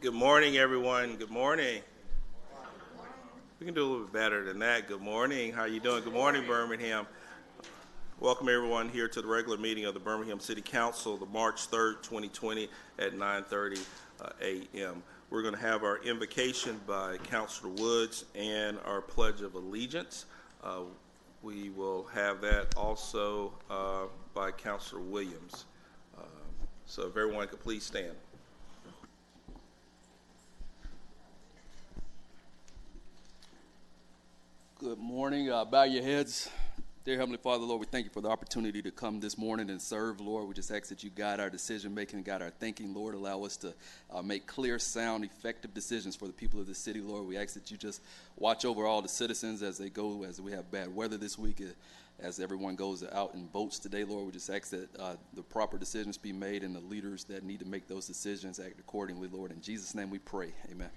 Good morning, everyone. Good morning. We can do a little bit better than that. Good morning. How you doing? Good morning, Birmingham. Welcome everyone here to the regular meeting of the Birmingham City Council, the March 3rd, 2020 at 9:30 a.m. We're going to have our invocation by Councilor Woods and our Pledge of Allegiance. We will have that also by Councilor Williams. So if everyone could please stand. Good morning. Bow your heads. Dear Heavenly Father, Lord, we thank you for the opportunity to come this morning and serve, Lord. We just ask that you guide our decision-making, guide our thinking, Lord. Allow us to make clear, sound, effective decisions for the people of the city, Lord. We ask that you just watch over all the citizens as they go, as we have bad weather this week, as everyone goes out and votes today, Lord. We just ask that the proper decisions be made and the leaders that need to make those decisions act accordingly, Lord. In Jesus' name we pray. Amen.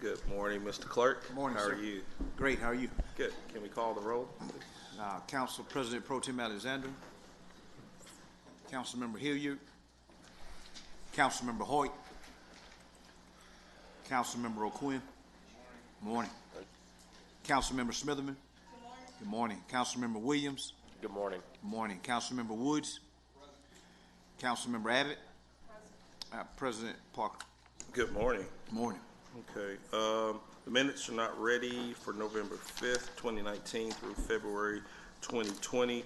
Good morning, Mr. Clerk. Good morning, How sir. are you? Great, how are you? Good. Can we call the roll? Council President Pro Tem Alexander, Councilmember Hilliard, Councilmember Hoyt, Councilmember O'Quinn. Good morning. Councilmember Smitherman. Good morning. Councilmember Williams. Good morning. Good morning. Councilmember Woods. Councilmember Abbott. President Parker. Good morning. Good morning. Okay. The minutes are not ready for November 5th, 2019 through February 2020.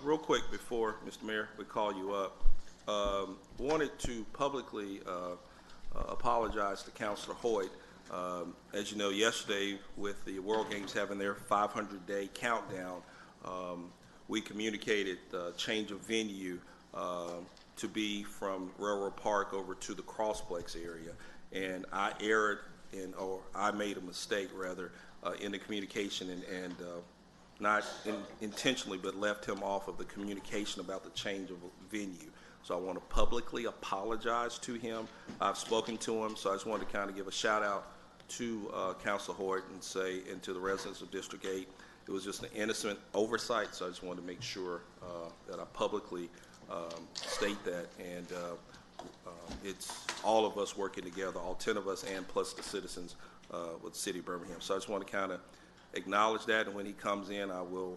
Real quick before, Mr. Mayor, we call you up, wanted to publicly apologize to Councilor Hoyt. As you know, yesterday with the World Games having their 500-day countdown, we communicated change of venue to be from Railroad Park over to the Crossplex area. And I I made a mistake rather in the communication and not intentionally, but left him off of the communication about the change of venue. So I want to publicly apologize to him. I've spoken to him, so I just wanted to kind of give a shout out to Councilor Hoyt and say, and to the residents of District 8, it was just an innocent oversight, so I just wanted to make sure that I publicly state that, and it's all of us working together, all 10 of us and plus the citizens with the city of Birmingham. So I just want to kind of acknowledge that, and when he comes in, I will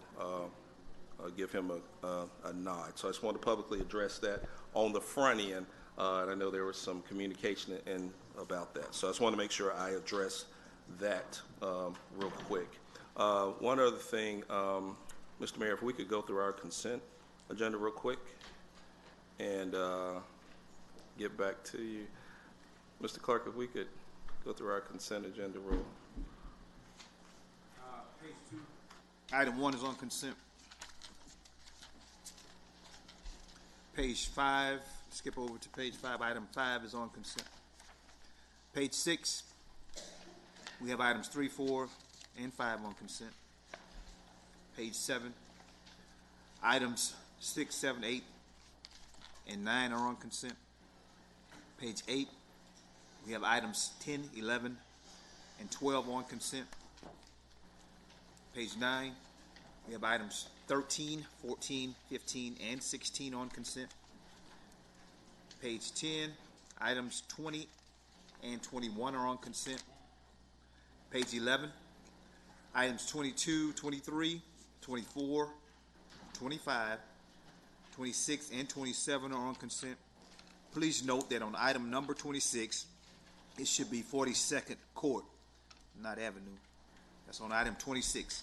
give him a nod. So I just want to publicly address that on the front end, and I know there was some communication about that. So I just want to make sure I address that real quick. One other thing, Mr. Mayor, if we could go through our consent agenda real quick and get back to you. Mr. Clark, if we could go through our consent agenda real. Page 2. Item 1 is on consent. Page 5, skip over to page 5. Item 5 is on consent. Page 6, we have items 3, 4, and 5 on consent. Page 7, items 6, 7, 8, and 9 are on consent. Page 8, we have items 10, 11, and 12 on consent. Page 9, we have items 13, 14, 15, and 16 on consent. Page 10, items 20 and 21 are on consent. Page 11, items 22, 23, 24, 25, 26, and 27 are on consent. Please note that on item number 26, it should be 42nd Court, not Avenue. That's on item 26.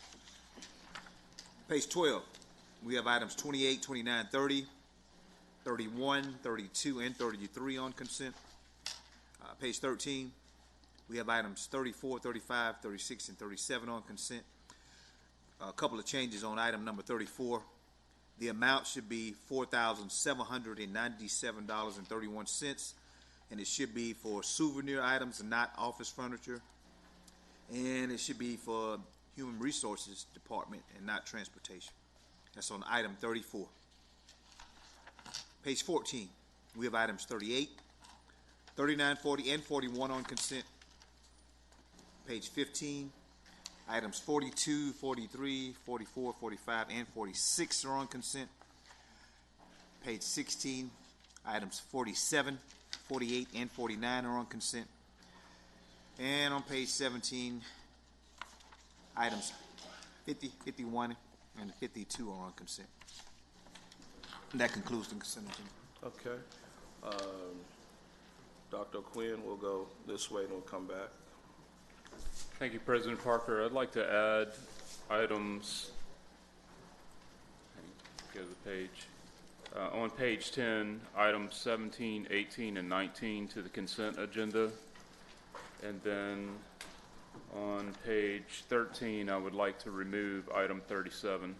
Page 12, we have items 28, 29, 30, 31, 32, and 33 on consent. Page 13, we have items 34, 35, 36, and 37 on consent. A couple of changes on item number 34. The amount should be $4,797.31, and it should be for souvenir items and not office furniture. And it should be for Human Resources Department and not Transportation. That's on item 34. Page 14, we have items 38, 39, 40, and 41 on consent. Page 15, items 42, 43, 44, 45, and 46 are on consent. Page 16, items 47, 48, and 49 are on consent. And on page 17, items 50, 51, and 52 are on consent. And that concludes the consent agenda. Okay. Dr. Quinn, we'll go this way and we'll come back. Thank you, President Parker. I'd like to add items, go to the page. On page 10, items 17, 18, and 19 to the consent agenda. And then on page 13, I would like to remove item 37.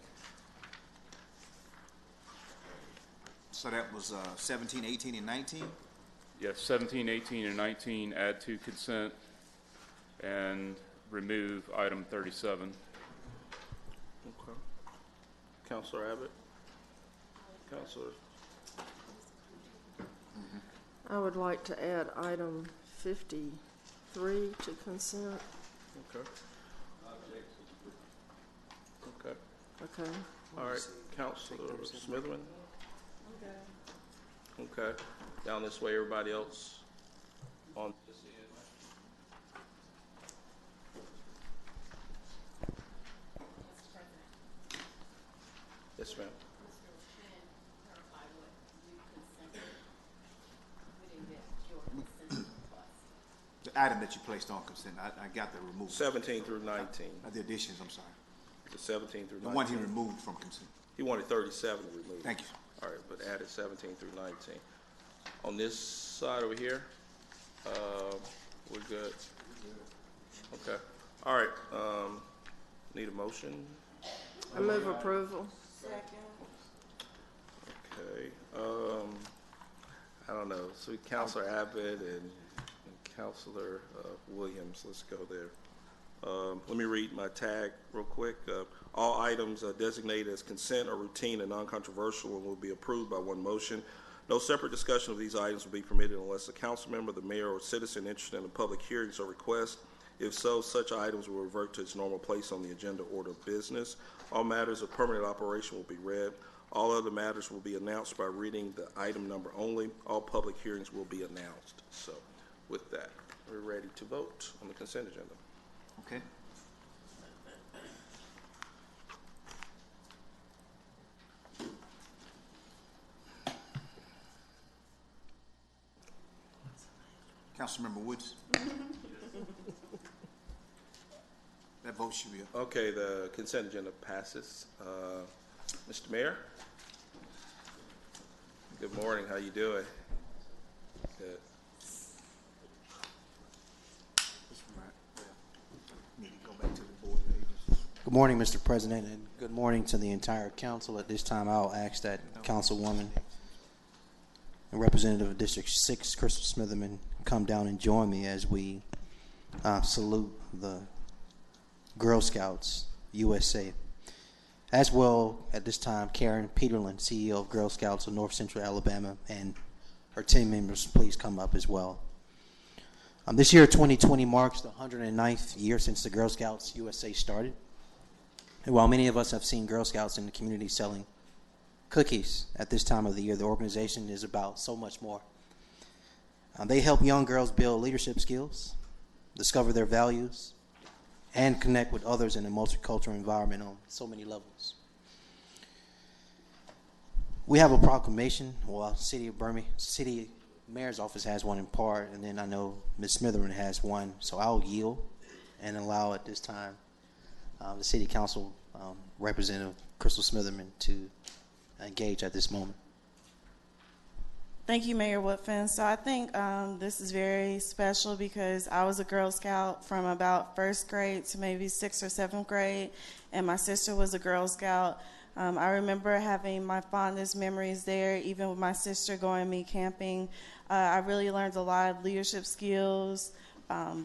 So that was 17, 18, and 19? Yes, 17, 18, and 19 add to consent and remove item 37. Okay. Counselor Abbott? Counselor? I would like to add item 53 to consent. Okay. Okay. Okay. All right. Counselor Smitherman? Okay. Down this way, everybody else on this end. Yes, ma'am. The item that you placed on consent, I got the removal. 17 through 19. The additions, I'm sorry. The 17 through 19. The one he removed from consent. He wanted 37 removed. Thank you. All right, but added 17 through 19. On this side over here, we're good. Okay. All right. Need a motion? I move approval. Okay. I don't know. So Counselor Abbott and Counselor Williams. Let's go there. Let me read my tag real quick. All items designated as consent are routine and non-controversial and will be approved by one motion. No separate discussion of these items will be permitted unless a council member, the mayor, or citizen interested in a public hearings or request. If so, such items will revert to its normal place on the agenda order of business. All matters of permanent operation will be read. All other matters will be announced by reading the item number only. All public hearings will be announced. So with that, we're ready to vote on the consent agenda. Okay. Councilmember Woods. That vote should be up. Okay, the consent agenda passes. Mr. Mayor? Good morning, how you doing? Good. Need to go back to the board pages. Good morning, Mr. President, and good morning to the entire council. At this time, I'll ask that Councilwoman and Representative of District 6, Crystal Smitherman, come down and join me as we salute the Girl Scouts USA. As well, at this time, Karen Peterlin, CEO of Girl Scouts of North Central Alabama, and her team members, please come up as well. This year, 2020, marks the 109th year since the Girl Scouts USA started. And while many of us have seen Girl Scouts in the community selling cookies at this time of the year, the organization is about so much more. They help young girls build leadership skills, discover their values, and connect with others in a multicultural environment on so many levels. We have a proclamation. Well, City of Birmingham, City Mayor's office has one in part, and then I know Ms. Smitherman has one. So I'll yield and allow at this time the City Council Representative Crystal Smitherman to engage at this moment. Thank you, Mayor Woodfin. So I think this is very special because I was a Girl Scout from about first grade to maybe 6th or 7th grade, and my sister was a Girl Scout. I remember having my fondest memories there, even with my sister going me camping. I really learned a lot of leadership skills,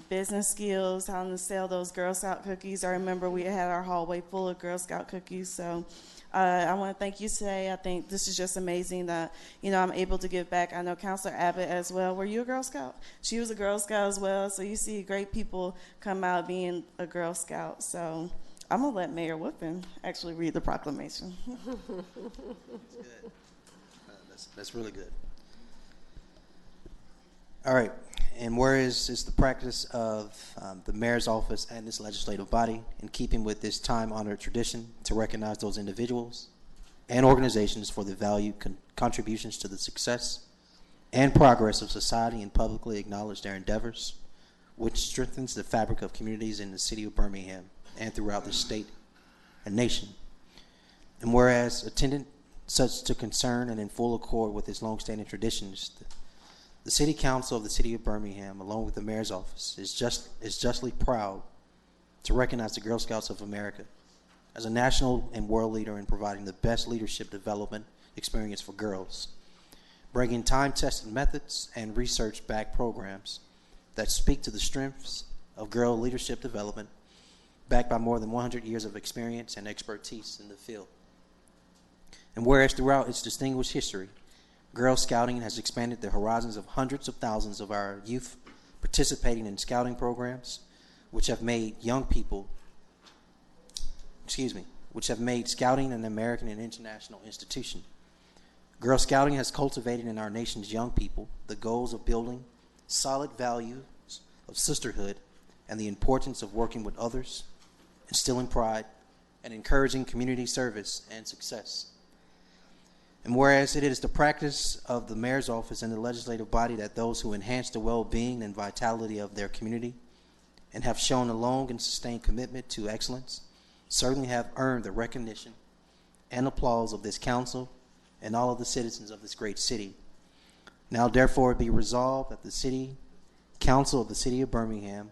business skills, how to sell those Girl Scout cookies. I remember we had our hallway full of Girl Scout cookies. So I want to thank you today. I think this is just amazing that, I'm able to give back. I know Counselor Abbott as well. Were you a Girl Scout? She was a Girl Scout as well. So you see great people come out being a Girl Scout. So I'm going to let Mayor Woodfin actually read the proclamation. That's really good. All right. And whereas it's the practice of the mayor's office and this legislative body, in keeping with this time-honored tradition, to recognize those individuals and organizations for the valued contributions to the success and progress of society, and publicly acknowledge their endeavors, which strengthens the fabric of communities in the city of Birmingham and throughout the state and nation. And whereas attendant such to concern and in full accord with its longstanding traditions, the City Council of the City of Birmingham, along with the Mayor's Office, is justly proud to recognize the Girl Scouts of America as a national and world leader in providing the best leadership development experience for girls, bringing time-tested methods and research-backed programs that speak to the strengths of girl leadership development, backed by more than 100 years of experience and expertise in the field. And whereas throughout its distinguished history, Girl Scouting has expanded the horizons of hundreds of thousands of our youth participating in scouting programs, which have made scouting an American and international institution. Girl Scouting has cultivated in our nation's young people the goals of building solid values of sisterhood and the importance of working with others, instilling pride, and encouraging community service and success. And whereas it is the practice of the mayor's office and the legislative body that those who enhance the well-being and vitality of their community and have shown a long and sustained commitment to excellence certainly have earned the recognition and applause of this council and all of the citizens of this great city. Now therefore be resolved that the City Council of the City of Birmingham,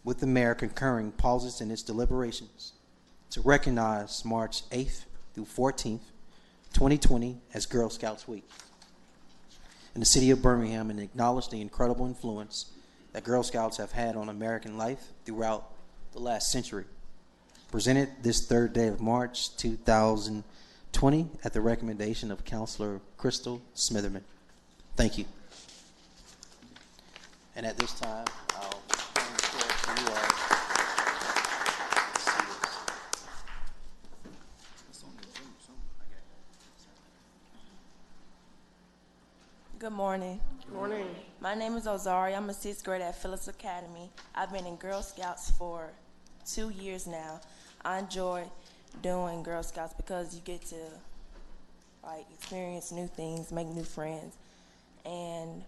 with the mayor concurring, pauses in its deliberations to recognize March 8th through 14th, 2020 as Girl Scouts Week in the city of Birmingham, and acknowledge the incredible influence that Girl Scouts have had on American life throughout the last century. Presented this third day of March 2020 at the recommendation of Councilor Crystal Smitherman. Thank you. And at this time, I'll turn the floor to you all. Good morning. Morning. My name is Ozari. I'm a 6th grader at Phillips Academy. I've been in Girl Scouts for 2 years now. I enjoy doing Girl Scouts because you get to experience new things, make new friends, and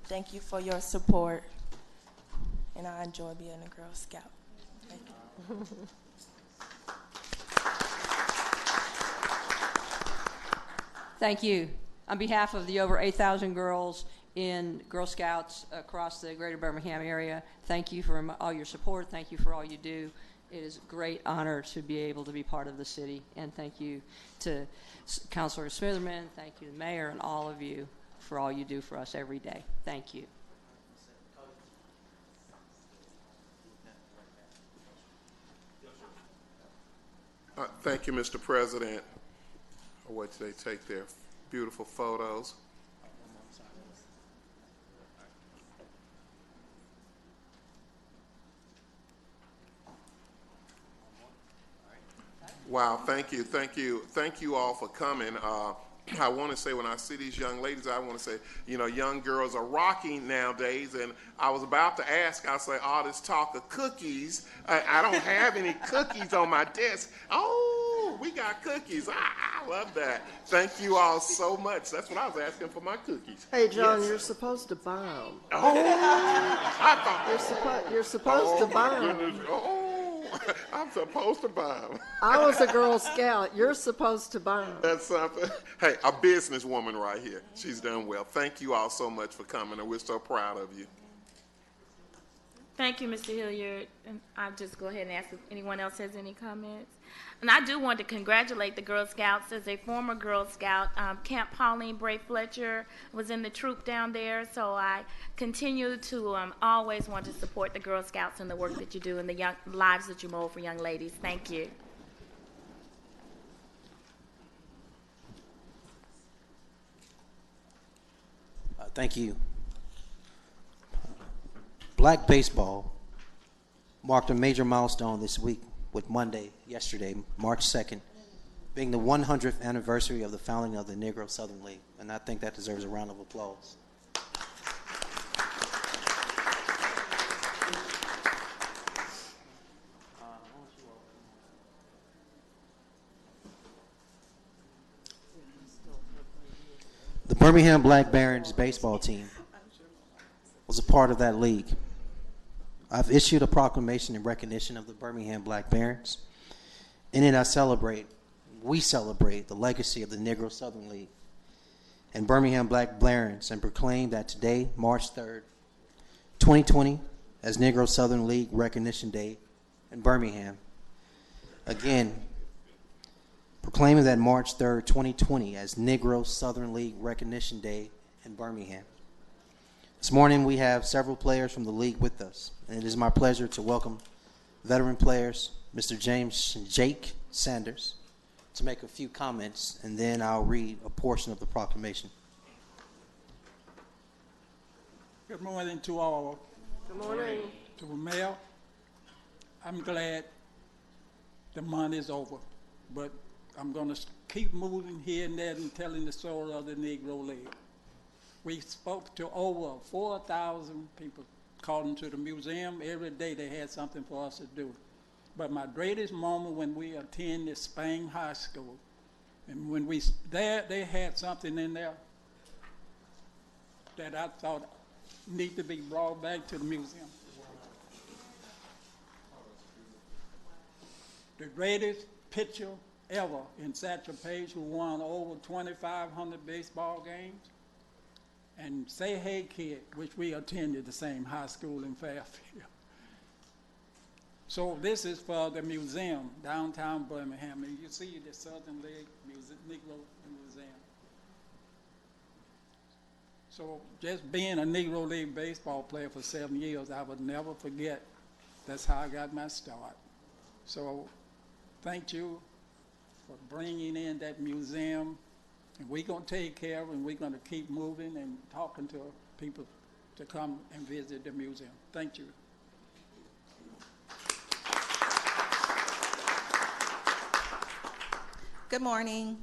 thank you for your support. And I enjoy being a Girl Scout. Thank you. Thank you. On behalf of the over 8,000 girls in Girl Scouts across the greater Birmingham area, thank you for all your support. Thank you for all you do. It is a great honor to be able to be part of the city. And thank you to Councilor Smitherman, thank you to the mayor, and all of you for all you do for us every day. Thank you. Thank you, Mr. President. I'll wait till they take their beautiful photos. Wow, thank you, thank you, thank you all for coming. I want to say, when I see these young ladies, I want to say, young girls are rocking nowadays, and I was about to ask, I say, all this talk of cookies, I don't have any cookies on my desk. Oh, we got cookies. I love that. Thank you all so much. That's what I was asking for, my cookies. Hey, John, Yes. you're supposed to buy them. Oh, I thought. You're supposed to buy them. Goodness. Oh, I'm supposed to buy them. I was a Girl Scout. You're supposed to buy them. That's something. Hey, a businesswoman right here. She's done well. Thank you all so much for coming, and we're so proud of you. Thank you, Mr. Hilliard. And I'll just go ahead and ask if anyone else has any comments. And I do want to congratulate the Girl Scouts. As a former Girl Scout, Camp Pauline Bray Fletcher was in the troop down there, so I continue to always want to support the Girl Scouts and the work that you do and the young lives that you mold for young ladies. Thank you. Thank you. Black baseball marked a major milestone this week with yesterday, March 2nd, being the 100th anniversary of the founding of the Negro Southern League. And I think that deserves a round of applause. The Birmingham Black Barons baseball team was a part of that league. I've issued a proclamation in recognition of the Birmingham Black Barons. In it, we celebrate the legacy of the Negro Southern League and Birmingham Black Barons and proclaim that today, March 3rd, 2020, as Negro Southern League Recognition Day in Birmingham. Again, proclaiming that March 3rd, 2020, as Negro Southern League Recognition Day in Birmingham. This morning, we have several players from the league with us, and it is my pleasure to welcome veteran players, Mr. James Jake Sanders, to make a few comments, and then I'll read a portion of the proclamation. Good morning to all. Good morning. To the mayor, I'm glad the month is over, but I'm going to keep moving here and there and telling the story of the Negro League. We spoke to over 4,000 people calling to the museum. Every day they had something for us to do. But my greatest moment when we attended Spain High School, and when we there, they had something in there that I thought need to be brought back to the museum. The greatest pitcher ever in Satchel Paige, who won over 2,500 baseball games, and Say Hey Kid, which we attended the same high school in Fairfield. So this is for the museum, downtown Birmingham, and you see the Southern League Negro Museum. So just being a Negro League baseball player for 7 years, I would never forget. That's how I got my start. So thank you for bringing in that museum. And we're going to take care of it, and we're going to keep moving and talking to people to come and visit the museum. Thank you. Good morning.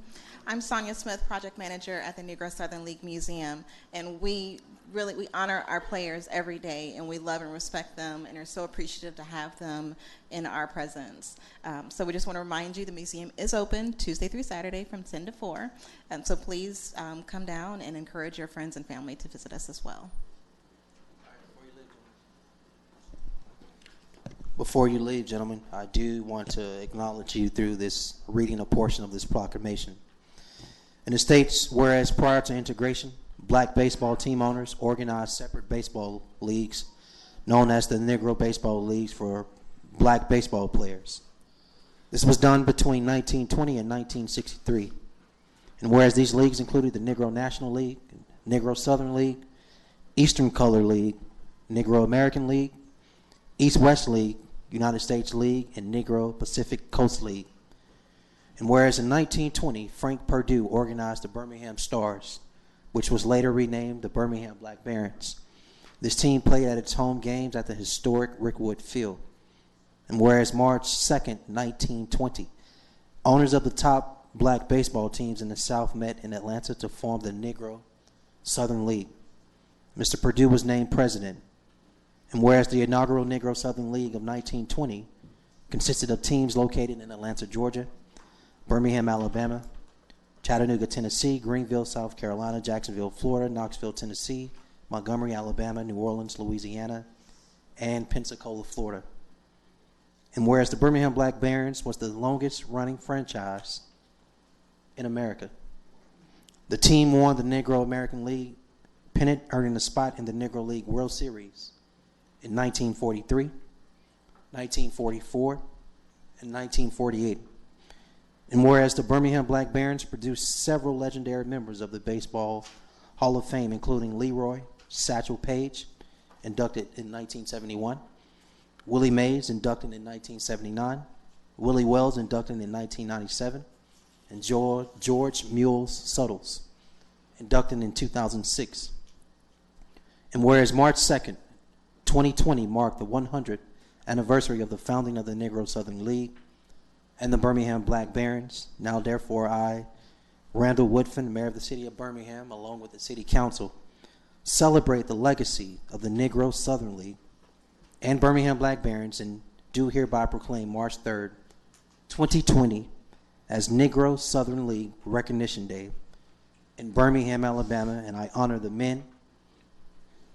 I'm Sonia Smith, project manager at the Negro Southern League Museum, and we honor our players every day, and we love and respect them and are so appreciative to have them in our presence. So we just want to remind you the museum is open Tuesday through Saturday from 10 to 4, so please come down and encourage your friends and family to visit us as well. Before you leave, gentlemen, I do want to acknowledge you through this reading a portion of this proclamation. And it states, whereas prior to integration, black baseball team owners organized separate baseball leagues known as the Negro Baseball Leagues for black baseball players. This was done between 1920 and 1963. And whereas these leagues included the Negro National League, Negro Southern League, Eastern Color League, Negro American League, East-West League, United States League, and Negro Pacific Coast League. And whereas in 1920, Frank Perdue organized the Birmingham Stars, which was later renamed the Birmingham Black Barons. This team played at its home games at the historic Rickwood Field. And whereas March 2nd, 1920, owners of the top black baseball teams in the South met in Atlanta to form the Negro Southern League. Mr. Perdue was named president. And whereas the inaugural Negro Southern League of 1920 consisted of teams located in Atlanta, Georgia, Birmingham, Alabama, Chattanooga, Tennessee, Greenville, South Carolina, Jacksonville, Florida, Knoxville, Tennessee, Montgomery, Alabama, New Orleans, Louisiana, and Pensacola, Florida. And whereas the Birmingham Black Barons was the longest running franchise in America, the team won the Negro American League pennant, earning a spot in the Negro League World Series in 1943, 1944, and 1948. And whereas the Birmingham Black Barons produced several legendary members of the Baseball Hall of Fame, including Leroy Satchel Paige, inducted in 1971, Willie Mays, inducted in 1979, Willie Wells, inducted in 1997, and George Mules Suttles, inducted in 2006. And whereas March 2nd, 2020 marked the 100th anniversary of the founding of the Negro Southern League and the Birmingham Black Barons, now therefore I, Randall Woodfin, Mayor of the City of Birmingham, along with the City Council, celebrate the legacy of the Negro Southern League and Birmingham Black Barons, and do hereby proclaim March 3rd, 2020 as Negro Southern League Recognition Day in Birmingham, Alabama, and I honor the men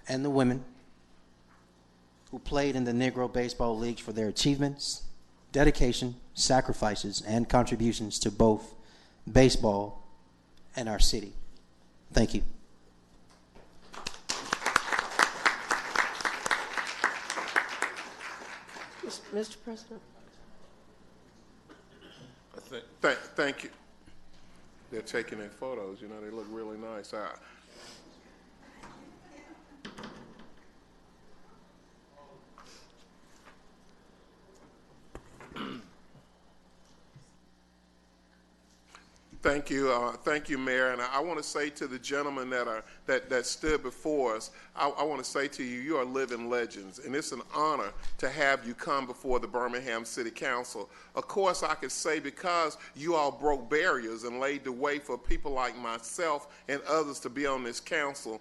and the women who played in the Negro Baseball Leagues for their achievements, dedication, sacrifices, and contributions to both baseball and our city. Thank you. Mr. President? Thank you. They're taking their photos. You know, they look really nice. Thank you, Mayor. And I want to say to the gentlemen that stood before us, I want to say to you, you are living legends, and it's an honor to have you come before the Birmingham City Council. Of course, I could say because you all broke barriers and laid the way for people like myself and others to be on this council,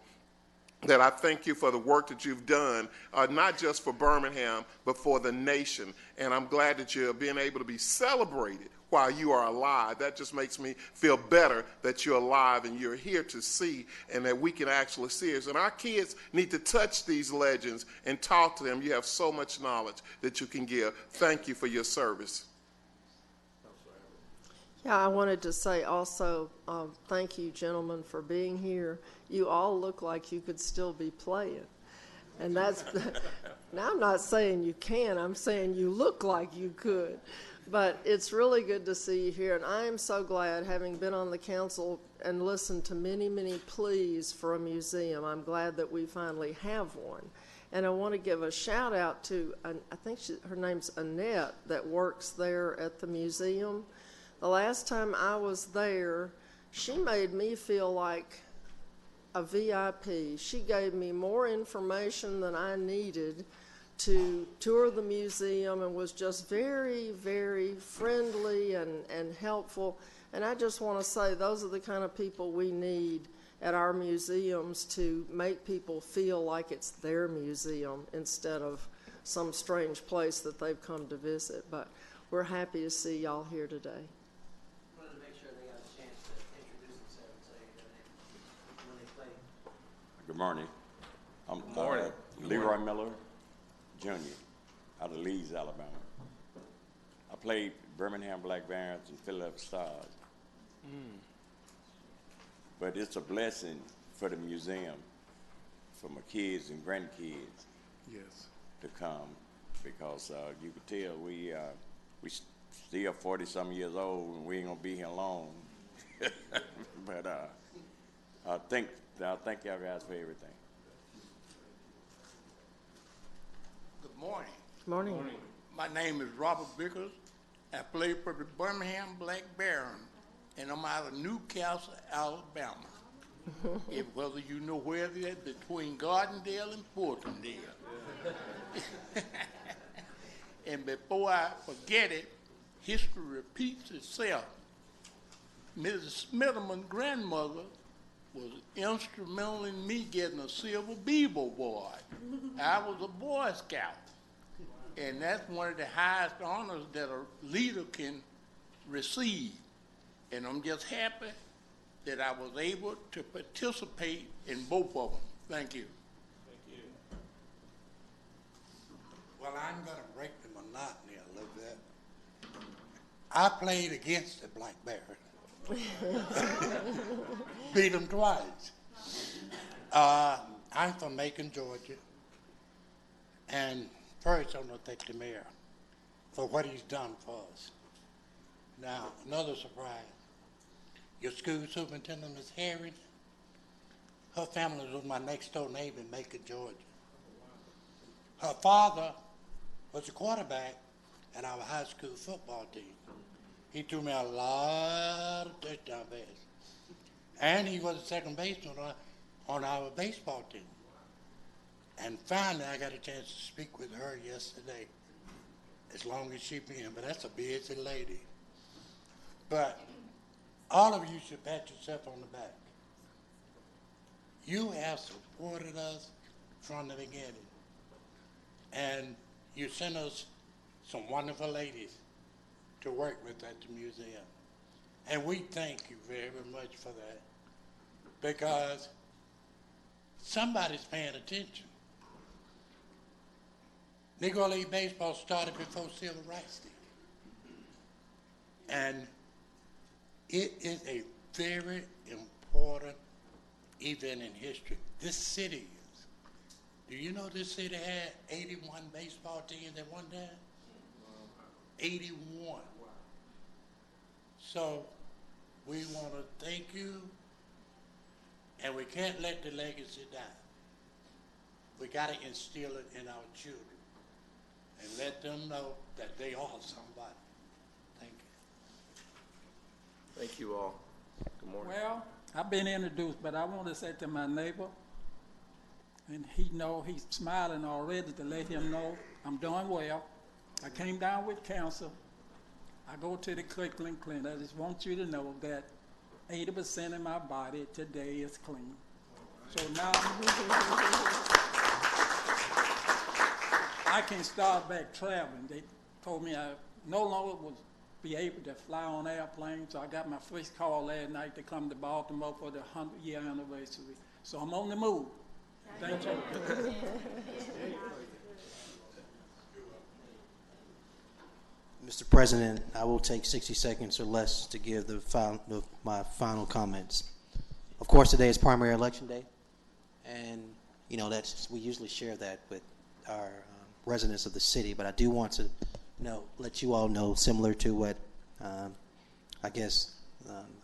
that I thank you for the work that you've done, not just for Birmingham, but for the nation. And I'm glad that you're being able to be celebrated while you are alive. That just makes me feel better that you're alive and you're here to see, and that we can actually see us. And our kids need to touch these legends and talk to them. You have so much knowledge that you can give. Thank you for your service. Yeah, I wanted to say also, thank you, gentlemen, for being here. You all look like you could still be playing. And that's, now I'm not saying you can, I'm saying you look like you could. But it's really good to see you here, and I am so glad, having been on the council and listened to many, many pleas for a museum, I'm glad that we finally have one. And I want to give a shout out to, I think her name's Annette, that works there at the museum. The last time I was there, she made me feel like a VIP. She gave me more information than I needed to tour the museum, and was just very, very friendly and helpful. And I just want to say those are the kind of people we need at our museums, to make people feel like it's their museum instead of some strange place that they've come to visit. But we're happy to see y'all here today. I wanted to make sure they got a chance to introduce themselves and say when they play. Good morning. I'm Leroy Miller Jr. out of Leeds, Alabama. I played Birmingham Black Barons and Philadelphia Stars. But it's a blessing for the museum, for my kids and grandkids, yes, to come, because you could tell we still 40-some years old and we ain't gonna be here long. But I thank y'all guys for everything. Good morning. Morning. My name is Robert Vickers. I play for the Birmingham Black Barons, and I'm out of Newcastle, Alabama. If whether you know where it is, between Gardendale and Fultondale. And before I forget it, history repeats itself. Mrs. Smitherman's grandmother was instrumental in me getting a Silver Beaver Award. I was a Boy Scout, and that's one of the highest honors that a leader can receive. And I'm just happy that I was able to participate in both of them. Thank you. Thank you. Well, I'm going to break the monotony a little bit. I played against the Black Barons. Beat them twice. I'm from Macon, Georgia, And first, I want to thank the mayor for what he's done for us. Now, another surprise. Your school superintendent, Ms. Harry, her family was my next door neighbor in Macon, Georgia. Her father was a quarterback in our high school football team. He threw me a lot of touchdown passes. And he was a second baseman on our baseball team. And finally, I got a chance to speak with her yesterday, as long as she been, but that's a busy lady. But all of you should pat yourself on the back. You have supported us from the beginning. And you sent us some wonderful ladies to work with at the museum. And we thank you very much for that, because somebody's paying attention. Negro League Baseball started before Civil Rights Day. And it is a very important event in history. This city is. Do you know this city had 81 baseball teams at one time? 81. So we want to thank you, and we can't let the legacy die. We got to instill it in our children and let them know that they are somebody. Thank you. Thank you all. Good morning. Well, I've been introduced, but I want to say to my neighbor, and he's smiling already, to let him know I'm doing well. I came down with cancer. I go to the Kirkland Clinic. I just want you to know that 80% of my body today is clean. So now I can start back traveling. They told me I no longer would be able to fly on airplanes, so I got my first call last night to come to Baltimore for the 100-year anniversary. So I'm on the move. Thank you. Mr. President, I will take 60 seconds or less to give my final comments. Of course, today is primary election day, and we usually share that with our residents of the city. But I do want to let you all know, similar to what I guess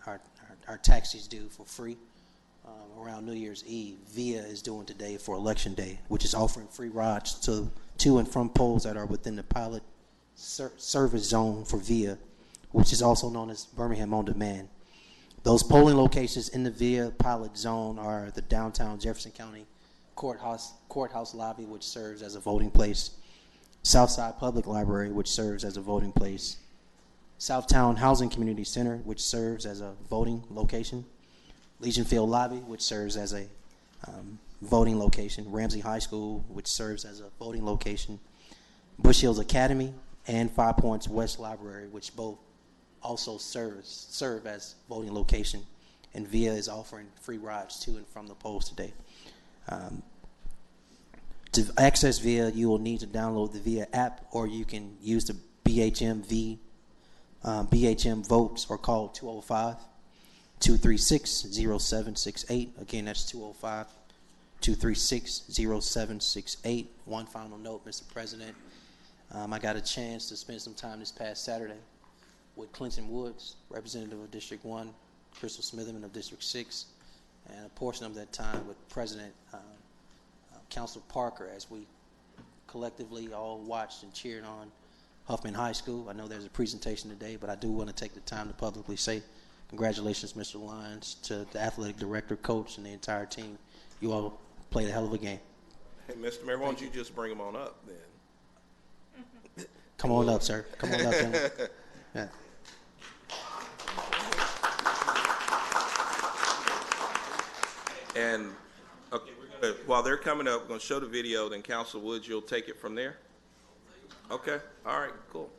our taxis do for free around New Year's Eve. VIA is doing today for Election Day, which is offering free rides to and from polls that are within the pilot service zone for VIA, which is also known as Birmingham On Demand. Those polling locations in the VIA pilot zone are the downtown Jefferson County courthouse lobby, which serves as a voting place, Southside Public Library, which serves as a voting place, Southtown Housing Community Center, which serves as a voting location, Legion Field Lobby, which serves as a voting location, Ramsey High School, which serves as a voting location, Bush Hills Academy, and 5 Points West Library, which both also serve as voting location. And VIA is offering free rides to and from the polls today. To access VIA, you will need to download the VIA app, or you can use the BHM Votes, or call 205-236-0768. Again, that's 205-236-0768. One final note, Mr. President. I got a chance to spend some time this past Saturday with Clinton Woods, representative of District 1, Crystal Smitherman of District 6, and a portion of that time with President Councilor Parker, as we collectively all watched and cheered on Huffman High School. I know there's a presentation today, but I do want to take the time to publicly say congratulations, Mr. Lyons, to the athletic director, coach, and the entire team. You all played a hell of a game. Hey, Mr. Mayor, why don't you just bring them on up then? Come on up, sir. Come on up, gentlemen. Yeah. And okay, while they're coming up, we're going to show the video, then Councilor Woods, you'll take it from there? Okay, all right, cool.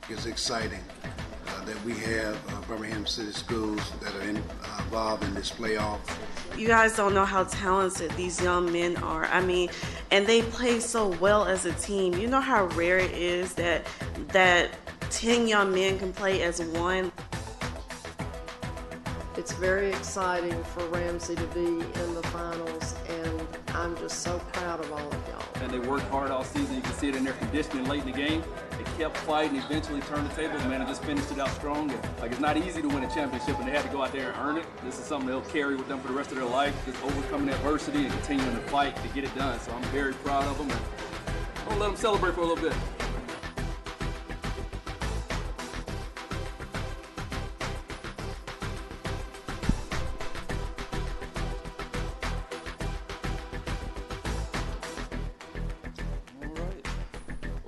It's exciting that we have Birmingham City Schools that are involved in this playoff. You guys don't know how talented these young men are. I mean, and they play so well as a team. You know how rare it is that 10 young men can play as one. The it's very exciting for Ramsey to be in the finals, and I'm just so proud of all of y'all. And they worked hard all season. You can see it in their conditioning late in the game. They kept fighting, eventually turned the tables, man, and just finished it out strong. And, like, it's not easy to win a championship, and they had to go out there and earn it. This is something they'll carry with them for the rest of their life, just overcoming adversity and continuing to fight to get it done. So I'm very proud of them, and I'm gonna let them celebrate for a little bit.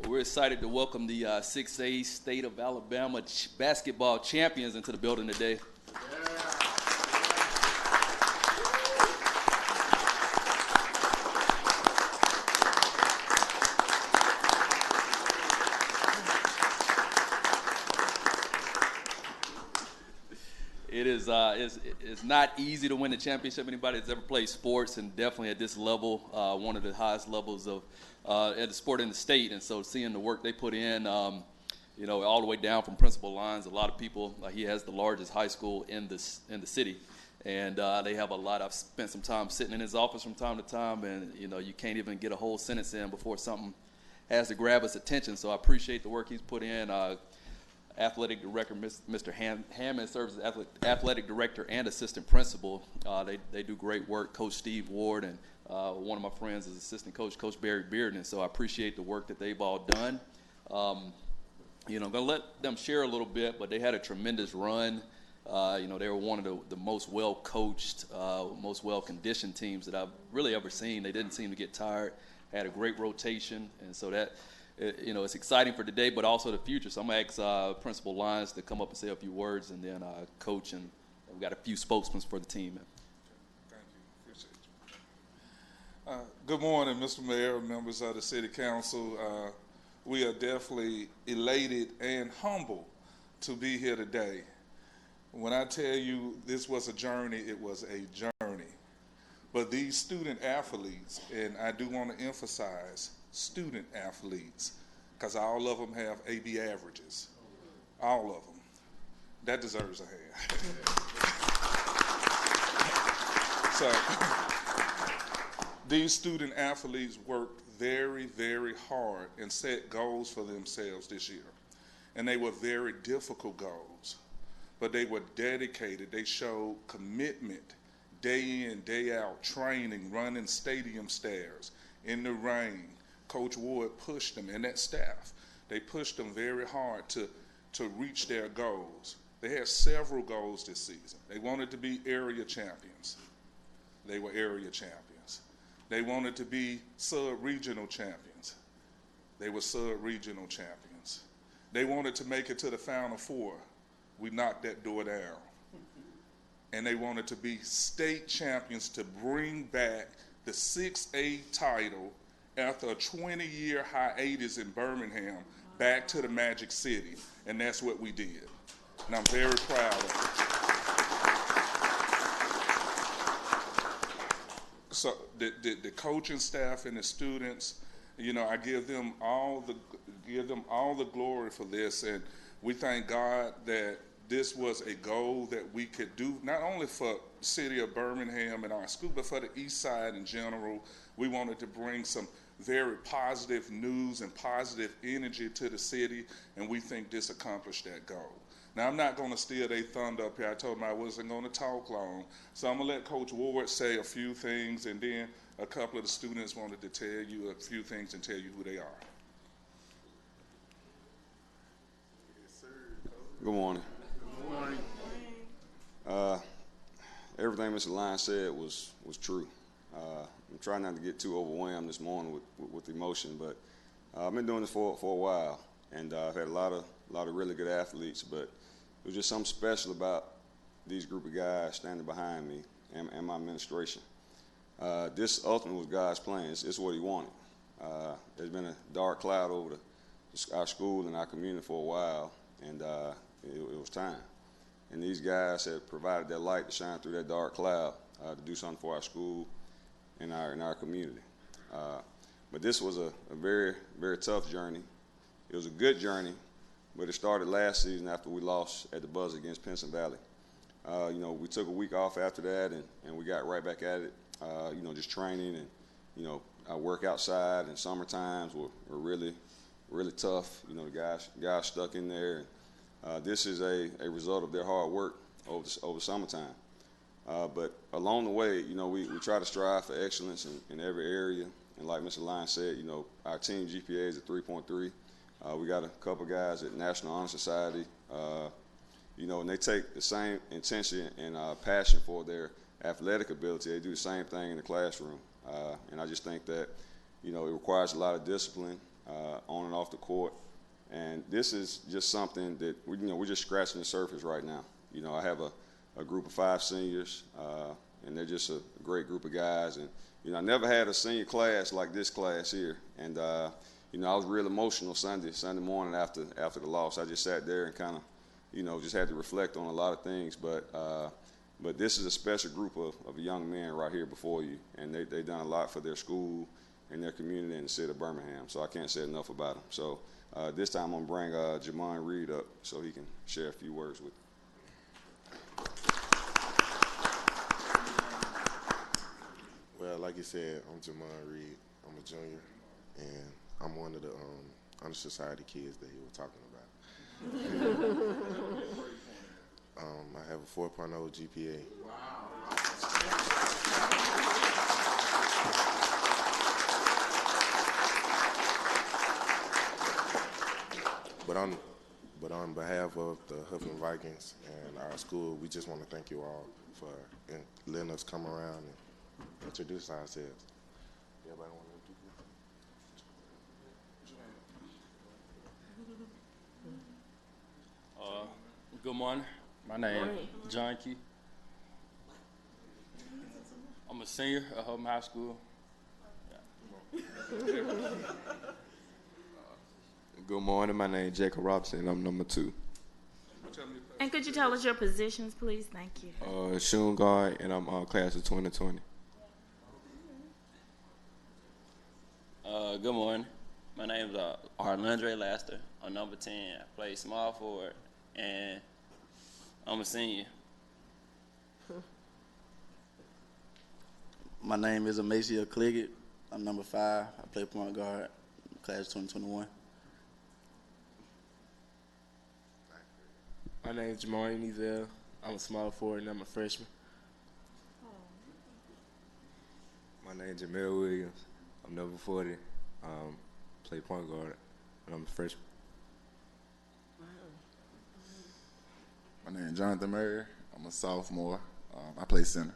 We're excited to welcome the 6A State of Alabama basketball champions into the building today. It's not easy to win the championship. Anybody that's ever played sports, and definitely at this level, one of the highest levels of at the sport in the state. And so seeing the work they put in, all the way down from principal lines, a lot of people. He has the largest high school in the city, and they have a lot. I've spent some time sitting in his office from time to time, and you can't even get a whole sentence in before something has to grab his attention. So I appreciate the work he's put in. Athletic director Mr. Hammond serves as athletic director and assistant principal. They do great work. Coach Steve Ward and one of my friends is assistant coach, Coach Barry Bearden. So I appreciate the work that they've all done. I'm going to let them share a little bit, but they had a tremendous run. They were one of the most well-coached, most well-conditioned teams that I've really ever seen. They didn't seem to get tired, had a great rotation, and so that it's exciting for today, but also the future. So I'm going to ask Principal Lyons to come up and say a few words, and then Coach, and we've got a few spokesmen for the team. Thank you. Appreciate you. Good morning, Mr. Mayor, members of the City Council. We are definitely elated and humbled to be here today. When I tell you this was a journey, it was a journey. But these student athletes, and I do want to emphasize student athletes, because all of them have AB averages. All of them. That deserves a hand. So these student athletes worked very, very hard and set goals for themselves this year. And they were very difficult goals, but they were dedicated. They showed commitment day in, day out, training, running stadium stairs in the rain. Coach Ward pushed them and that staff. They pushed them very hard to reach their goals. They had several goals this season. They wanted to be area champions. They were area champions. They wanted to be sub-regional champions. They were sub-regional champions. They wanted to make it to the Final Four. We knocked that door down. And they wanted to be state champions to bring back the 6A title after a 20-year hiatus in Birmingham back to the Magic City. And that's what we did. And I'm very proud of it. So the coaching staff and the students, I give them all the glory for this, and we thank God that this was a goal that we could do not only for the city of Birmingham and our school, but for the East Side in general. We wanted to bring some very positive news and positive energy to the city, and we think this accomplished that goal. Now, I'm not going to steal their thunder up here. I told them I wasn't going to talk long. So I'm going to let Coach Ward say a few things, and then a couple of the students wanted to tell you a few things and tell you who they are. Good morning. Good morning. Everything Mr. Lyons said was true. I'm trying not to get too overwhelmed this morning with emotion, but I've been doing this for a while, and I've had a lot of really good athletes, but it was just something special about these group of guys standing behind me and my administration. This ultimately was God's plan. It's what he wanted. There's been a dark cloud over our school and our community for a while, and it was time. And these guys have provided that light to shine through that dark cloud to do something for our school and our community. But this was a very, very tough journey. It was a good journey, but it started last season after we lost at the buzzer against Pinson Valley. We took a week off after that, and we got right back at it. Just training, and I work outside. And summer times were really, really tough. The guys stuck in there. And, this is a result of their hard work over summertime. But along the way, we try to strive for excellence in every area. And like Mr. Lyons said, our team GPA is at 3.3. We got a couple guys at National Honor Society, and they take the same intention and passion for their athletic ability. They do the same thing in the classroom. And I just think that, it requires a lot of discipline on and off the court. And this is just something that, we're just scratching the surface right now. I have a group of 5 seniors, and they're just a great group of guys. And, I never had a senior class like this class here. And, I was real emotional Sunday morning after the loss. I just sat there and kind of, just had to reflect on a lot of things. But this is a special group of young men right here before you. And they've done a lot for their school and their community in the city of Birmingham. So I can't say enough about them. So this time I'm going to bring Jamon Reed up so he can share a few words with you. Well, like you said, I'm Jamon Reed. I'm a junior, and I'm one of the Honor Society kids that he was talking about. I have a 4.0 GPA. But on behalf of the Huffman Vikings and our school, we just want to thank you all for letting us come around and introduce ourselves. Everybody want to introduce? Good morning. My name is John Key. I'm a senior at Huffman High School. Good morning. My name is Jacob Robinson. I'm number 2. And could you tell us your positions, please? Thank you. Shooting guard, and I'm class of 2020. Good morning. My name is Arlandre Laster. I'm number 10. I play small forward, and I'm a senior. My name is Amasia Cliggett. I'm number 5. I play point guard, class 2021. My name is Jamari Nezel. I'm a small forward and I'm a freshman. My name is Jamel Williams. I'm number 40. Play point guard and I'm a freshman. My name is Jonathan Murray. I'm a sophomore. I play center.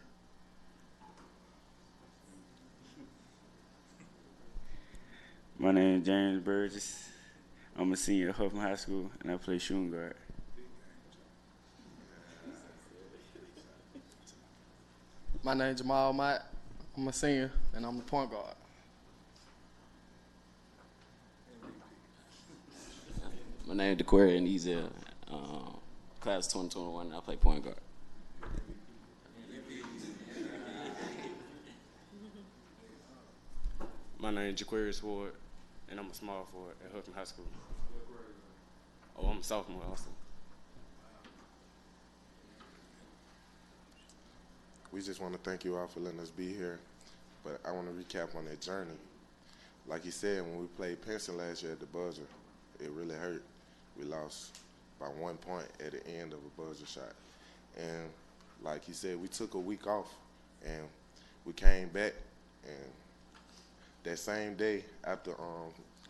My name is James Burgess. I'm a senior at Huffman High School, and I play shooting guard. My name is Jamal Mott. I'm a senior, and I'm the point guard. My name is DeQuarian Ezel, class 2021, and I play point guard. My name is Jaquarius Ward, and I'm a small forward at Huffman High School. Oh, I'm a sophomore also. We just want to thank you all for letting us be here, but I want to recap on that journey. Like you said, when we played Pinson last year at the buzzer, it really hurt. We lost by 1 point at the end of a buzzer shot. And like he said, we took a week off, and we came back, and that same day after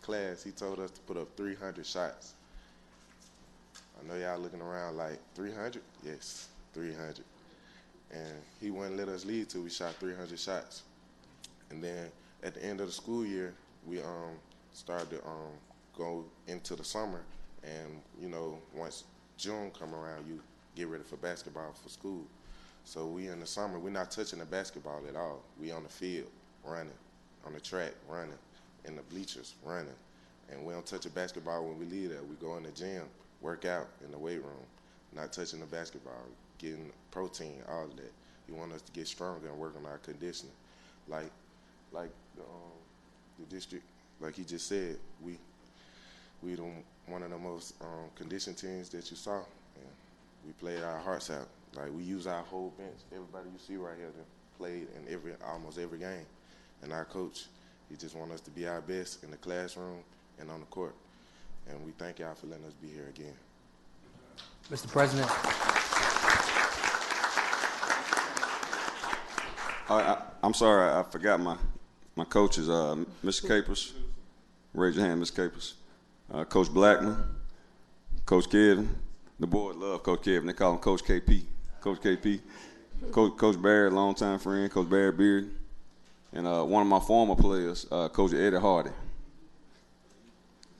class, he told us to put up 300 shots. I know y'all looking around like, 300? Yes, 300. And he wouldn't let us leave till we shot 300 shots. And then at the end of the school year, we started to go into the summer. And, once June come around, you get ready for basketball for school. So we in the summer, we're not touching the basketball at all. We on the field, running, on the track, running, in the bleachers, running. And we don't touch the basketball when we leave there. We go in the gym, work out in the weight room, not touching the basketball, getting protein, all of that. He want us to get stronger and work on our conditioning. Like the district, like he just said, we one of the most conditioned teams that you saw. And we played our hearts out. Like, we use our whole bench. Everybody you see right here that played in almost every game. And our coach, he just want us to be our best in the classroom and on the court. And we thank y'all for letting us be here again. Mr. President. I'm sorry, I forgot my coaches. Mr. Capers, raise your hand, Mr. Capers. Coach Blackman, Coach Kevin. The boys love Coach Kevin. They call him Coach KP. Coach KP. Coach Barry, longtime friend, Coach Barry Beard. And one of my former players, Coach Eddie Hardy.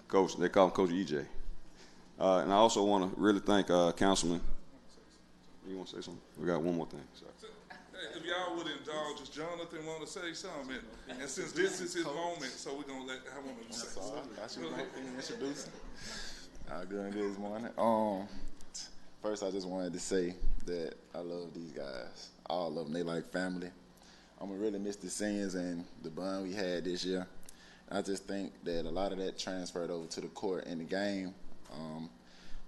Coach, they call him Coach EJ. And I also want to really thank Councilman. You want to say something? We got one more thing. Sorry. If y'all would indulge us, Jonathan want to say something, and since this is his moment, so we're gonna I want him to say something. Introduce. Good this morning. First, I just wanted to say that I love these guys. All of them. They like family. I'm gonna really miss the scenes and the bond we had this year. I just think that a lot of that transferred over to the court and the game.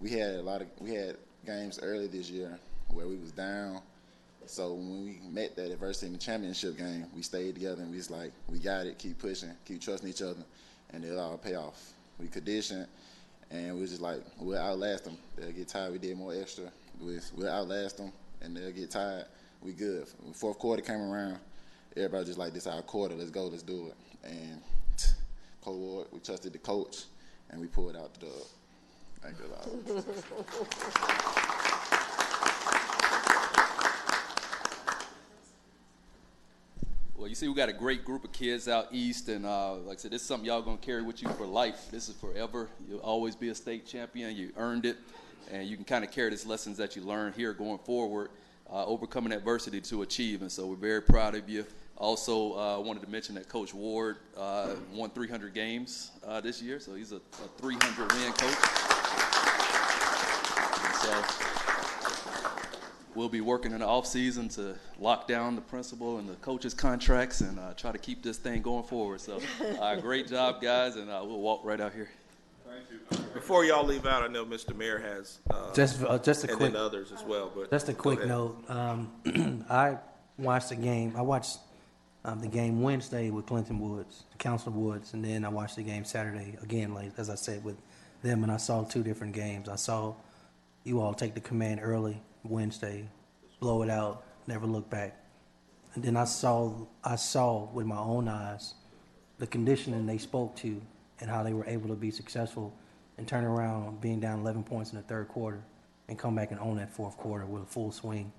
We had games early this year where we was down. So when we met that adversity in the championship game, we stayed together and we was like, we got it, keep pushing, keep trusting each other, and it'll all pay off. We conditioned, and we was just like, we'll outlast them. They'll get tired, we did more extra. We'll outlast them, and they'll get tired. We good. When fourth quarter came around, everybody just like, this our quarter, let's go, let's do it. And Coach Ward, we trusted the coach, and we pulled out the dub. Thank you, Lord. Well, you see, we got a great group of kids out east, and like I said, this is something y'all gonna carry with you for life. This is forever. You'll always be a state champion. You earned it, and you can kind of carry these lessons that you learned here going forward, overcoming adversity to achieve. And so we're very proud of you. Also, wanted to mention that Coach Ward won 300 games this year, so he's a 300-win coach. And so we'll be working in the off-season to lock down the principal and the coaches' contracts and try to keep this thing going forward. So great job, guys, and we'll walk right out here. Thank you. Before y'all leave out, I know Mr. Mayor has just a and quick, then others as well. But just a quick note. I watched the game. I watched the game Wednesday with Clinton Woods, Councilor Woods, and then I watched the game Saturday again, like as I said, with them, and I saw two different games. I saw you all take the command early Wednesday, blow it out, never look back. And then I saw with my own eyes the conditioning they spoke to and how they were able to be successful and turn around being down 11 points in the third quarter and come back and own that fourth quarter with a full swing.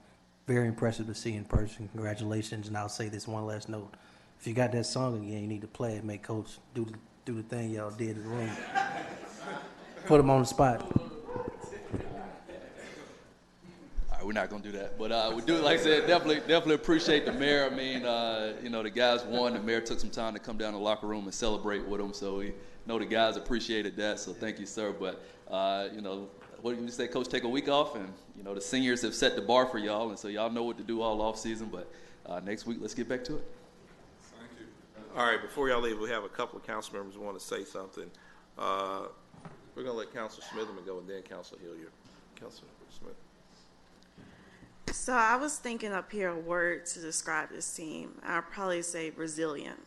Very impressive to see in person. Congratulations. And I'll say this one last note. If you got that song again, you need to play it, make Coach do the thing y'all did in the room. Put him on the spot. We're not going to do that. But we do, like I said, definitely appreciate the mayor. I mean, the guys won. The mayor took some time to come down to the locker room and celebrate with them. So we know the guys appreciated that. So thank you, sir. But, what do you say, Coach? Take a week off. And, the seniors have set the bar for y'all. And so y'all know what to do all off season. But next week, let's get back to it. Thank you. All right, before y'all leave, we have a couple of council members who want to say something. We're going to let Councilor Smitherman go and then Councilor Hilliard. Councilor Smith. So I was thinking up here a word to describe this team. I'll probably say resilient.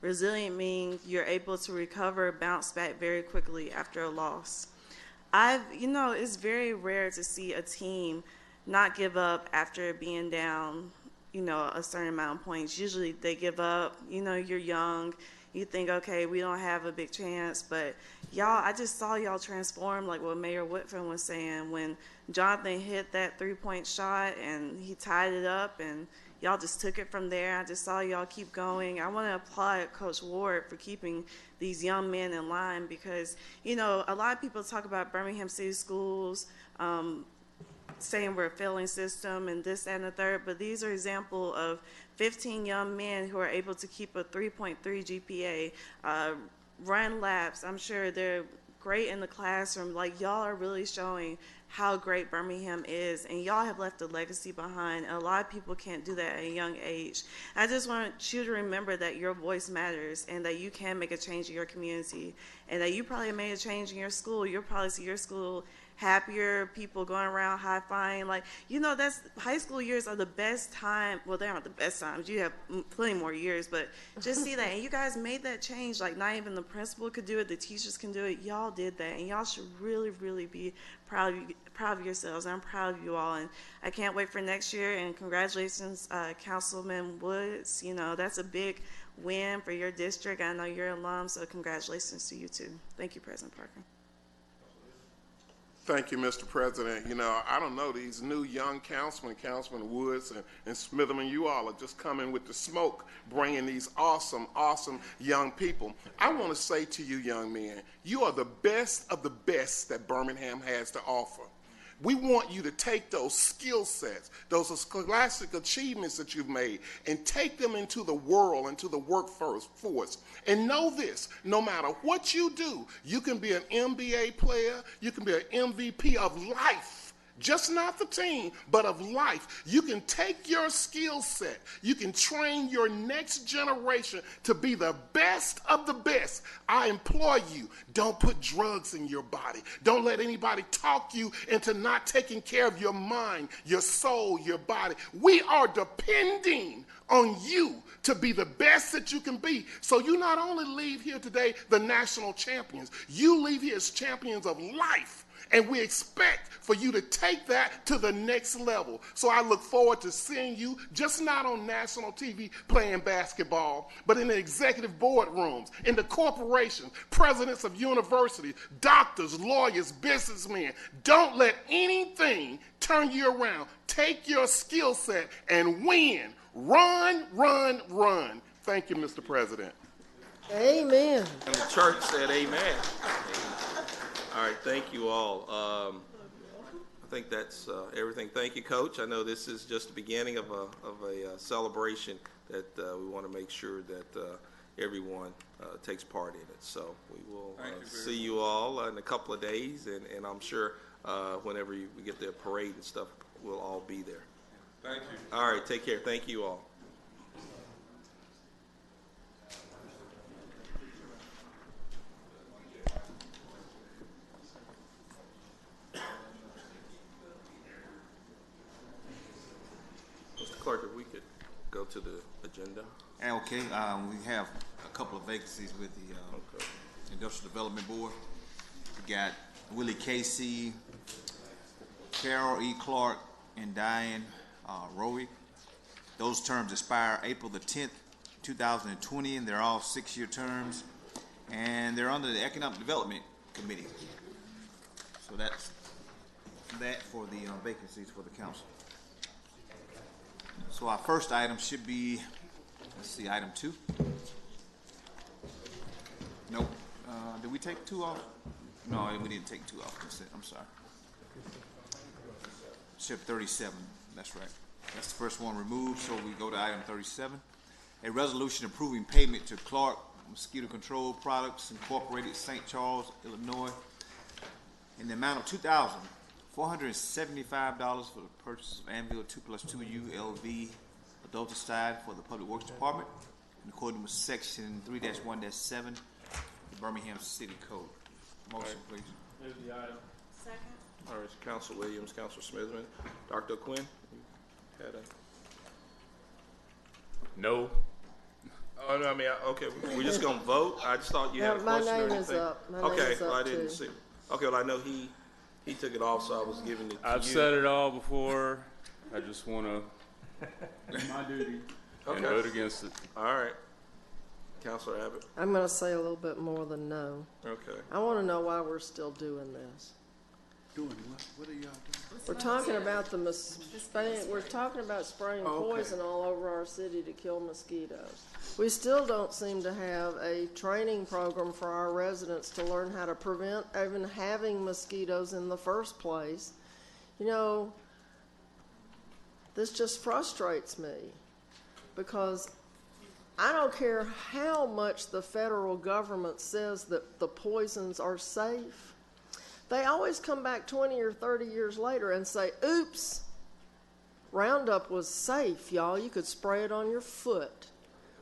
Resilient means you're able to recover, bounce back very quickly after a loss. It's very rare to see a team not give up after being down, a certain amount of points. Usually they give up, you're young. You think, okay, we don't have a big chance, but y'all, I just saw y'all transform, like what Mayor Whitford was saying, when Jonathan hit that three-point shot and he tied it up, and y'all just took it from there. I just saw y'all keep going. I want to applaud Coach Ward for keeping these young men in line because, a lot of people talk about Birmingham City Schools, saying we're a failing system and this, that, and the third, but these are examples of 15 young men who are able to keep a 3.3 GPA, run laps. I'm sure they're great in the classroom. Like, y'all are really showing how great Birmingham is, and y'all have left a legacy behind. A lot of people can't do that at a young age. I just want you to remember that your voice matters and that you can make a change in your community and that you probably made a change in your school. You'll probably see your school happier, people going around high-fiving. Like, that's high school years are the best time. Well, they aren't the best times. You have plenty more years, but just see that. And you guys made that change. Like, not even the principal could do it. The teachers can do it. Y'all did that. And y'all should really, really be proud of yourselves. I'm proud of you all. And I can't wait for next year. And congratulations, Councilman Woods. That's a big win for your district. I know you're an alum, so congratulations to you too. Thank you, President Parker. Thank you, Mr. President. I don't know, these new young Councilman Woods and Smitherman, you all are just coming with the smoke, bringing these awesome, awesome young people. I want to say to you young men, you are the best of the best that Birmingham has to offer. We want you to take those skill sets, those scholastic achievements that you've made, and take them into the world, into the workforce. And know this, no matter what you do, you can be an NBA player, you can be an MVP of life. Just not the team, but of life. You can take your skill set. You can train your next generation to be the best of the best. I implore you, don't put drugs in your body. Don't let anybody talk you into not taking care of your mind, your soul, your body. We are depending on you to be the best that you can be. So you not only leave here today the national champions, you leave here as champions of life. And we expect for you to take that to the next level. So I look forward to seeing you just not on national TV playing basketball, but in the executive boardrooms, in the corporations, presidents of universities, doctors, lawyers, businessmen. Don't let anything turn you around. Take your skill set and win. Run, run, run. Thank you, Mr. President. Amen. And the church said amen. All right, thank you all. I think that's everything. Thank you, Coach. I know this is just the beginning of a celebration that we want to make sure that everyone takes part in it. So we will see you all in a couple of days, and I'm sure whenever we get the parade and stuff, we'll all be there. Thank you. All right, take care. Thank you all. Clerk, if we could go to the agenda. Okay, we have a couple of vacancies with the Industrial Development Board. We got Willie Casey, Carol E. Clark, and Diane Rowe. Those terms expire April the 10th, 2020, and they're all 6-year terms, and they're under the Economic Development Committee. So that's that for the vacancies for the council. So our first item should be, let's see, item 2. Nope. Did we take 2 off? No, we didn't take 2 off. I'm sorry. Ship 37. That's right. That's the first one removed. So we go to item 37. A resolution approving payment to Clark Mosquito Control Products Incorporated, St. Charles, Illinois, in the amount of $2,475 for the purchase of Anvil 2+2U LV adulticide for the Public Works Department in accordance with Section 3-1-7 of the Birmingham City Code. Motion, please. Move the item. Second. All right, Council Williams, Council Smithman. Dr. Quinn, you had a... No. Oh, no, I mean, okay, we're just going to vote? I just thought you had a question or anything. My name is up. Okay, well, I didn't see. Okay, well, I know he took it off, so I was giving it to I've you. said it all before. I just want to do my duty and vote against it. All right. Councilor Abbott. I'm going to say a little bit more than no. Okay. I want to know why we're still doing this. Doing what? What are y'all doing? We're talking about we're talking about spraying poison all over our city to kill mosquitoes. We still don't seem to have a training program for our residents to learn how to prevent even having mosquitoes in the first place. You know, this just frustrates me because I don't care how much the federal government says that the poisons are safe. They always come back 20 or 30 years later and say, oops, Roundup was safe, y'all. You could spray it on your foot.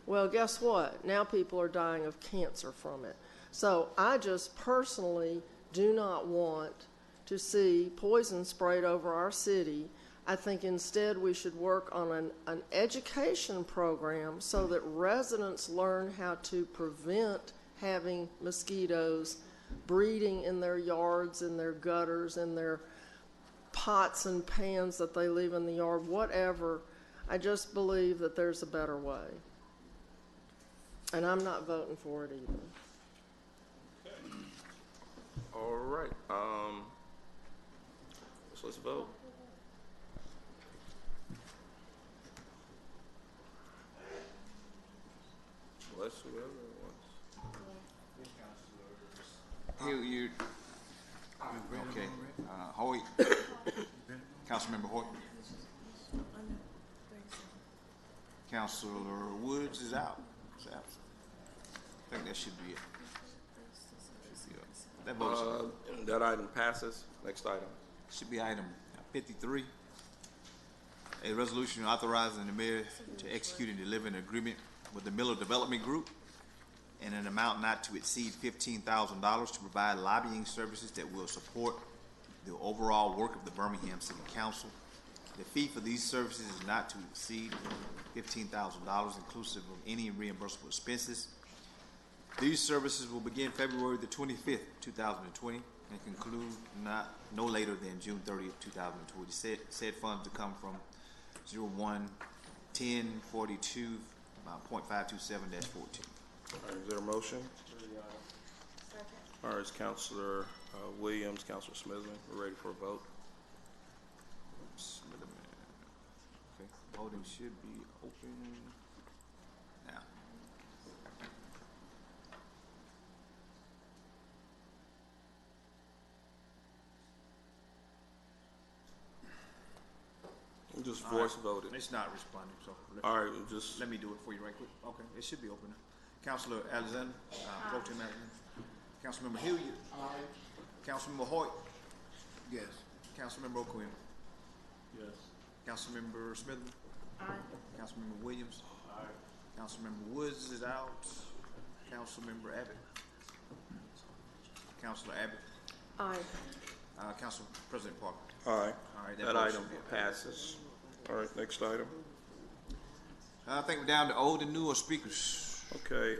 Well, guess what? Now people are dying of cancer from it. So I just personally do not want to see poison sprayed over our city. I think instead we should work on an education program so that residents learn how to prevent having mosquitoes breeding in their yards, in their gutters, in their pots and pans that they leave in the yard, whatever. I just believe that there's a better way. And I'm not voting for it either. All right. So let's vote. Bless whoever wants. You. Okay. Hoyt. Councilmember Hoyt. Councilor Woods is out. He's absent. I think that should be it. That vote's That item passes. Next item. should be item 53. A resolution authorizing the mayor to execute and deliver an agreement with the Miller Development Group in an amount not to exceed $15,000 to provide lobbying services that will support the overall work of the Birmingham City Council. The fee for these services is not to exceed $15,000, inclusive of any reimbursable expenses. These services will begin February the 25th, 2020, and conclude no later than June 30th, 2020. Said funds to come from 01-10-42, about .527-14. All right, is there a motion? All right, it's Councilor Williams, Councilor Smithman. We're ready for a vote. Okay, voting should be open now. We just voice voted. It's not responding, so. All right, we'll just. Let me do it for you right quick. Okay, it should be open now. Councilor Alexander, Pro Tem Alexander. Councilmember Hilliard. Aye. Councilmember Hoyt. Yes. Councilmember O'Quinn. Yes. Councilmember Smithman. Aye. Councilmember Williams. Aye. Councilmember Woods is out. Councilmember Abbott. Councilor Abbott. Aye. Council President Parker. Aye. All right, That item passes. All right, next item. I think we're down to old and newer speakers. Okay,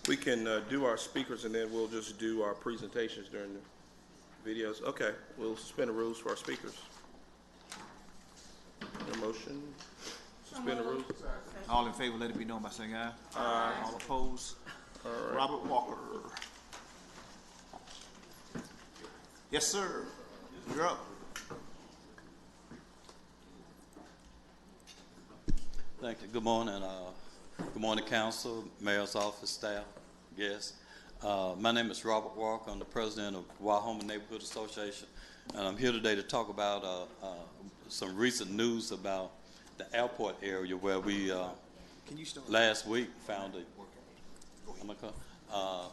we can do our speakers and then we'll just do our presentations during the videos. Okay, we'll suspend the rules for our speakers. A motion, suspend the rules. All in favor, let it be known by saying aye. Aye. All opposed? All right. Robert Walker. Yes, sir. You're up. Thank you. Good morning. Good morning, council, mayor's office, staff, guests. My name is Robert Walker. I'm the president of Wahoma Neighborhood Association, and I'm here today to talk about some recent news about the airport area where we last week found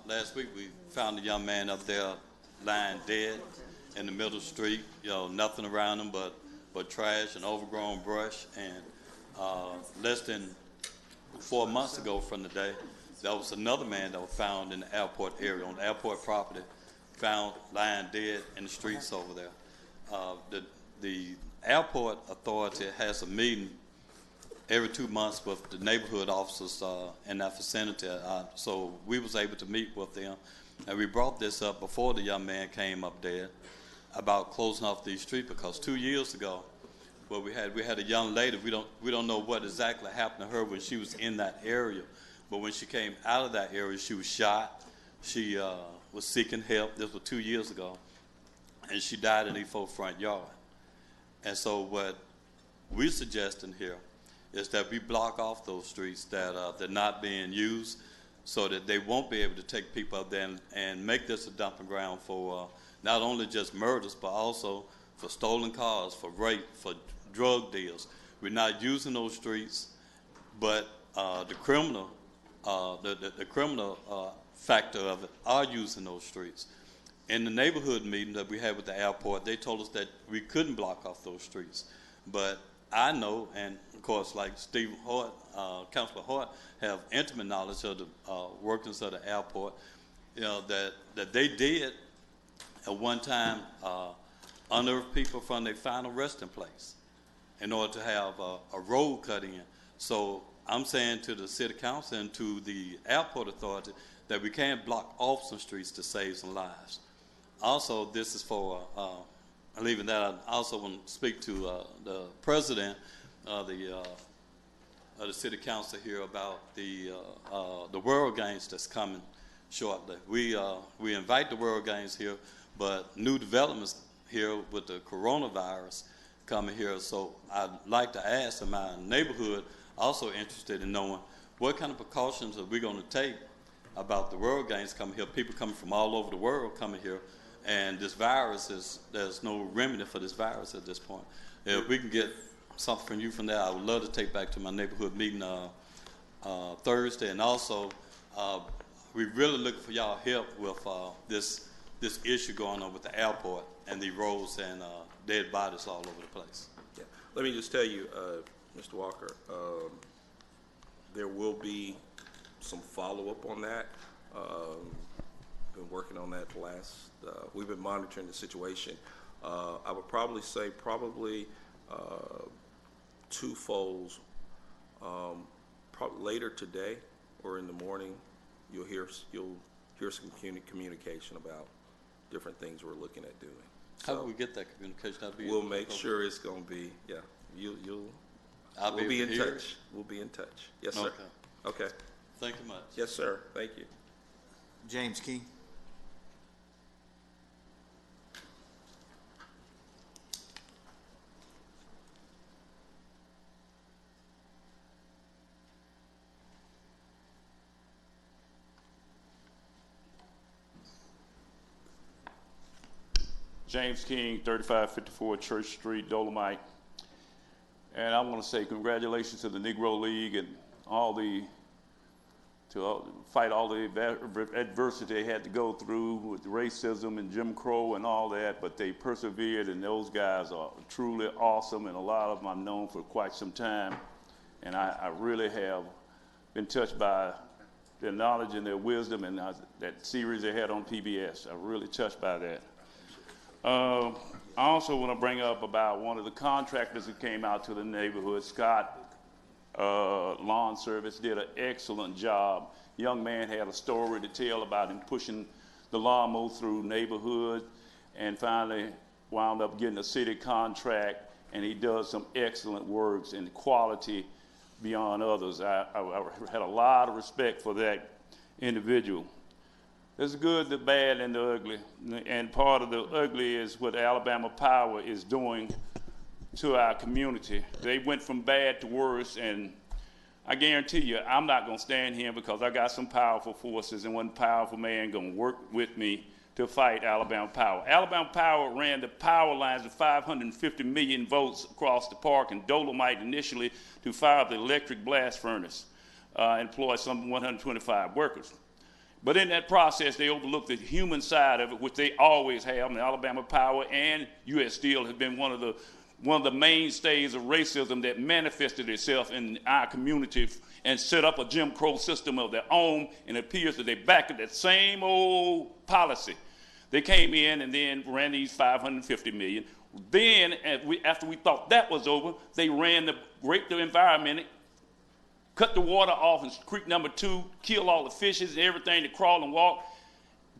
last week we found a young man up there lying dead in the middle of the street. You know, nothing around him but trash and overgrown brush. And less than 4 months ago from today, there was another man that was found in the airport area, on the airport property, found lying dead in the streets over there. The airport authority has a meeting every 2 months with the neighborhood officers in that vicinity. So we was able to meet with them, and we brought this up before the young man came up dead about closing off these streets, because 2 years ago, well, we had a young lady. We don't know what exactly happened to her when she was in that area, but when she came out of that area, she was shot. She was seeking help. This was 2 years ago, and she died in the front yard. And so what we're suggesting here is that we block off those streets that they're not being used, so that they won't be able to take people up there and make this a dumping ground for not only just murders, but also for stolen cars, for rape, for drug deals. We're not using those streets, but the criminal factor of it are using those streets. In the neighborhood meeting that we had with the airport, they told us that we couldn't block off those streets. But I know, and of course, like Steve Hort, Councilor Hort, have intimate knowledge of the workings of the airport, you know, that they did at one time unearth people from their final resting place in order to have a road cut in. So I'm saying to the city council and to the airport authority that we can't block off some streets to save some lives. Also, this is for, leaving that, I also want to speak to the president of the city council here about the World Games that's coming shortly. We invite the World Games here, but new developments here with the coronavirus coming here. So I'd like to ask in my neighborhood, also interested in knowing what kind of precautions are we going to take about the World Games coming here, people coming from all over the world coming here, and this virus there's no remedy for this virus at this point. If we can get something from you from that, I would love to take back to my neighborhood meeting Thursday. And also, we're really looking for y'all help with this issue going on with the airport and the roads and dead bodies all over the place. Yeah. Let me just tell you, Mr. Walker, there will be some follow-up on that. Been working on that we've been monitoring the situation. I would probably say twofolds. Probably later today or in the morning, you'll hear some communication about different things we're looking at doing. How do we get that communication? We'll make sure it's going to be, yeah. We'll be in touch. We'll be in touch. Yes, sir. Okay. Thank you much. Yes, sir. Thank you. James Key. James King, 3554 Church Street, Dolomite. And I want to say congratulations to the Negro League and fight all the adversity they had to go through with racism and Jim Crow and all that, but they persevered, and those guys are truly awesome, and a lot of them I've known for quite some time. And I really have been touched by their knowledge and their wisdom, and that series they had on PBS. I'm really touched by that. I also want to bring up about one of the contractors that came out to the neighborhood, Scott Lawn Service, did an excellent job. Young man had a story to tell about him pushing the lawnmower through neighborhood and finally wound up getting a city contract, and he does some excellent works and quality beyond others. I had a lot of respect for that individual. There's the good, the bad, and the ugly. And part of the ugly is what Alabama Power is doing to our community. They went from bad to worse, and I guarantee you, I'm not going to stand here because I got some powerful forces, and one powerful man going to work with me to fight Alabama Power. Alabama Power ran the power lines of 550 million volts across the park in Dolomite initially to fire up the electric blast furnace, employ some 125 workers. But in that process, they overlooked the human side of it, which they always have. And Alabama Power and U.S. Steel has been one of the mainstays of racism that manifested itself in our community and set up a Jim Crow system of their own. And it appears that they backed that same old policy. They came in and then ran these 550 million. Then, after we thought that was over, they raped the environment, cut the water off in creek number 2, kill all the fishes and everything that crawl and walk.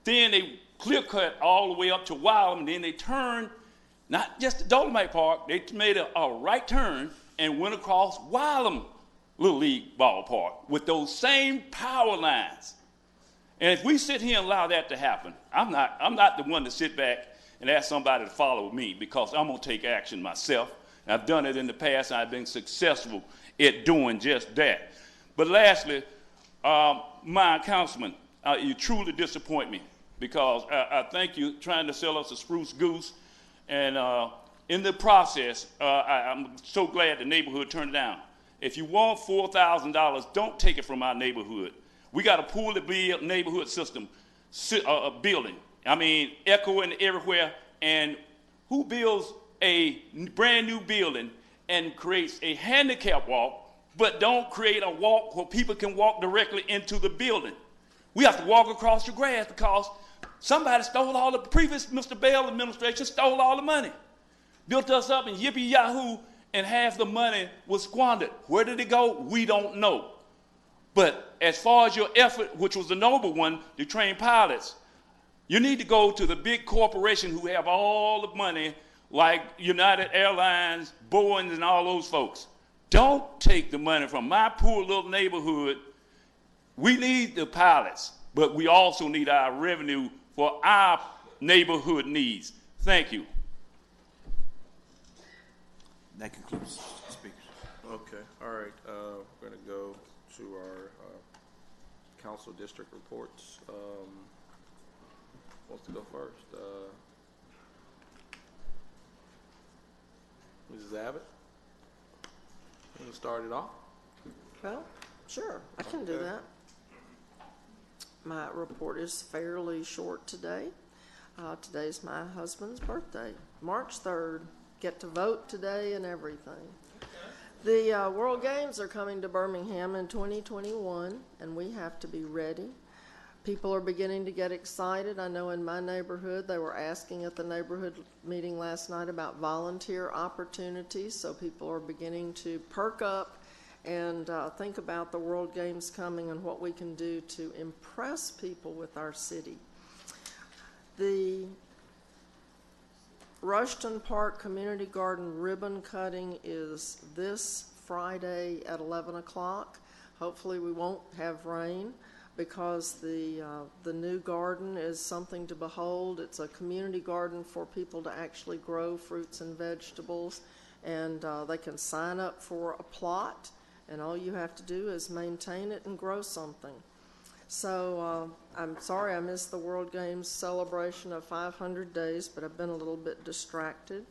Then they clear cut all the way up to Wylam, and then they turned, not just the Dolomite Park, they made a right turn and went across Wylam Little League ballpark with those same power lines. And if we sit here and allow that to happen, I'm not the one to sit back and ask somebody to follow me, because I'm going to take action myself. And I've done it in the past, and I've been successful at doing just that. But lastly, my councilman, you truly disappoint me, because I think you're trying to sell us a spruce goose, and in the process, I'm so glad the neighborhood turned it down. If you want $4,000, don't take it from our neighborhood. We got a poorly built neighborhood system, building. I mean, echoing everywhere. And who builds a brand new building and creates a handicap walk, but don't create a walk where people can walk directly into the building? We have to walk across the grass because Somebody stole all the previous Mr. Bell administration stole all the money, built us up and yippee yahoo, and half the money was squandered. Where did it go? We don't know. But as far as your effort, which was a noble one, to train pilots, you need to go to the big corporation who have all the money, like United Airlines, Boeing, and all those folks. Don't take the money from my poor little neighborhood. We need the pilots, but we also need our revenue for our neighborhood needs. Thank you. That concludes the speakers. Okay, all right. We're going to go to our council district reports. Wants to go first? Mrs. Abbott? You want to start it off? Well, sure, I can do that. My report is fairly short today. Today's my husband's birthday, March 3rd. Get to vote today and everything. The World Games are coming to Birmingham in 2021, and we have to be ready. People are beginning to get excited. I know in my neighborhood, they were asking at the neighborhood meeting last night about volunteer opportunities, so people are beginning to perk up and think about the World Games coming and what we can do to impress people with our city. The Rushton Park Community Garden ribbon cutting is this Friday at 11 o'clock. Hopefully we won't have rain, because the new garden is something to behold. It's a community garden for people to actually grow fruits and vegetables, and they can sign up for a plot, and all you have to do is maintain it and grow something. So I'm sorry I missed the World Games celebration of 500 days, but I've been a little bit distracted,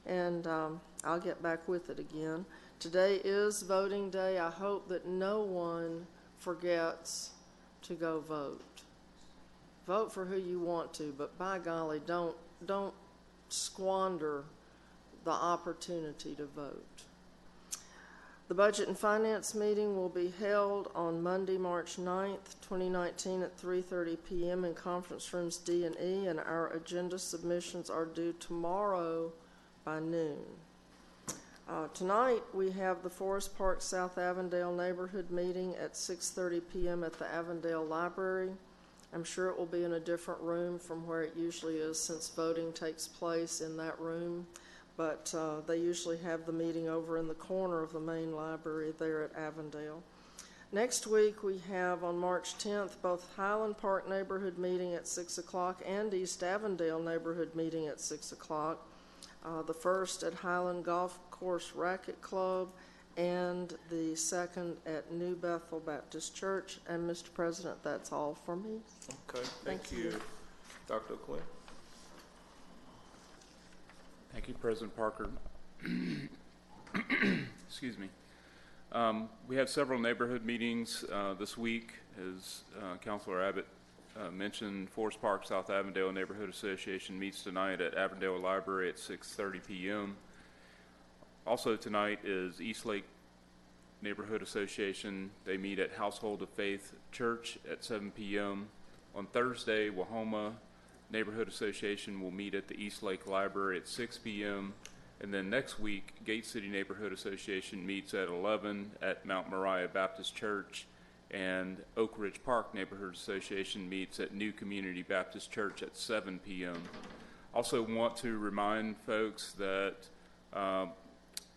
and I'll get back with it again. Today is voting day. I hope that no one forgets to go vote. Vote for who you want to, but by golly, don't squander the opportunity to vote. The Budget and Finance meeting will be held on Monday, March 9th, 2019 at 3:30 p.m. in conference rooms D and E, and our agenda submissions are due tomorrow by noon. Tonight we have the Forest Park South Avondale neighborhood meeting at 6:30 p.m. at the Avondale Library. I'm sure it will be in a different room from where it usually is, since voting takes place in that room, but they usually have the meeting over in the corner of the main library there at Avondale. Next week we have on March 10th both Highland Park neighborhood meeting at 6 o'clock and East Avondale neighborhood meeting at 6 o'clock. The first at Highland Golf Course Racket Club, and the second at New Bethel Baptist Church. And Mr. President, that's all for me. Okay, thank you. Dr. Quinn. Thank you, President Parker. Excuse me. We have several neighborhood meetings this week. As Councilor Abbott mentioned, Forest Park South Avondale Neighborhood Association meets tonight at Avondale Library at 6:30 p.m. Also tonight is Eastlake Neighborhood Association. They meet at Household of Faith Church at 7 p.m. On Thursday, Wahoma Neighborhood Association will meet at the Eastlake Library at 6 p.m. And then next week, Gate City Neighborhood Association meets at 11 at Mount Moriah Baptist Church, and Oak Ridge Park Neighborhood Association meets at New Community Baptist Church at 7 p.m. Also want to remind folks that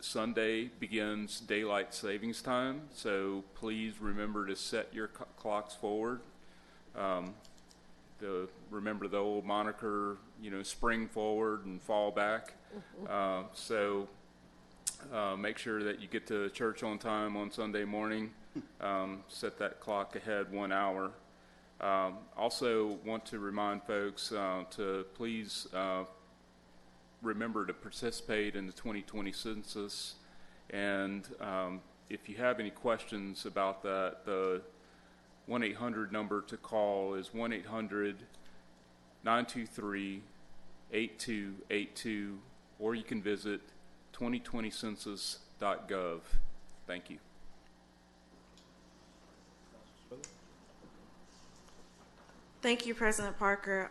Sunday begins daylight savings time, so please remember to set your clocks forward. Remember the old moniker, spring forward and fall back. So make sure that you get to church on time on Sunday morning. Set that clock ahead 1 hour. Also want to remind folks to please remember to participate in the 2020 census. And if you have any questions about that, the 1-800 number to call is 1-800-923-8282, or you can visit 2020census.gov. Thank you. Thank you, President Parker.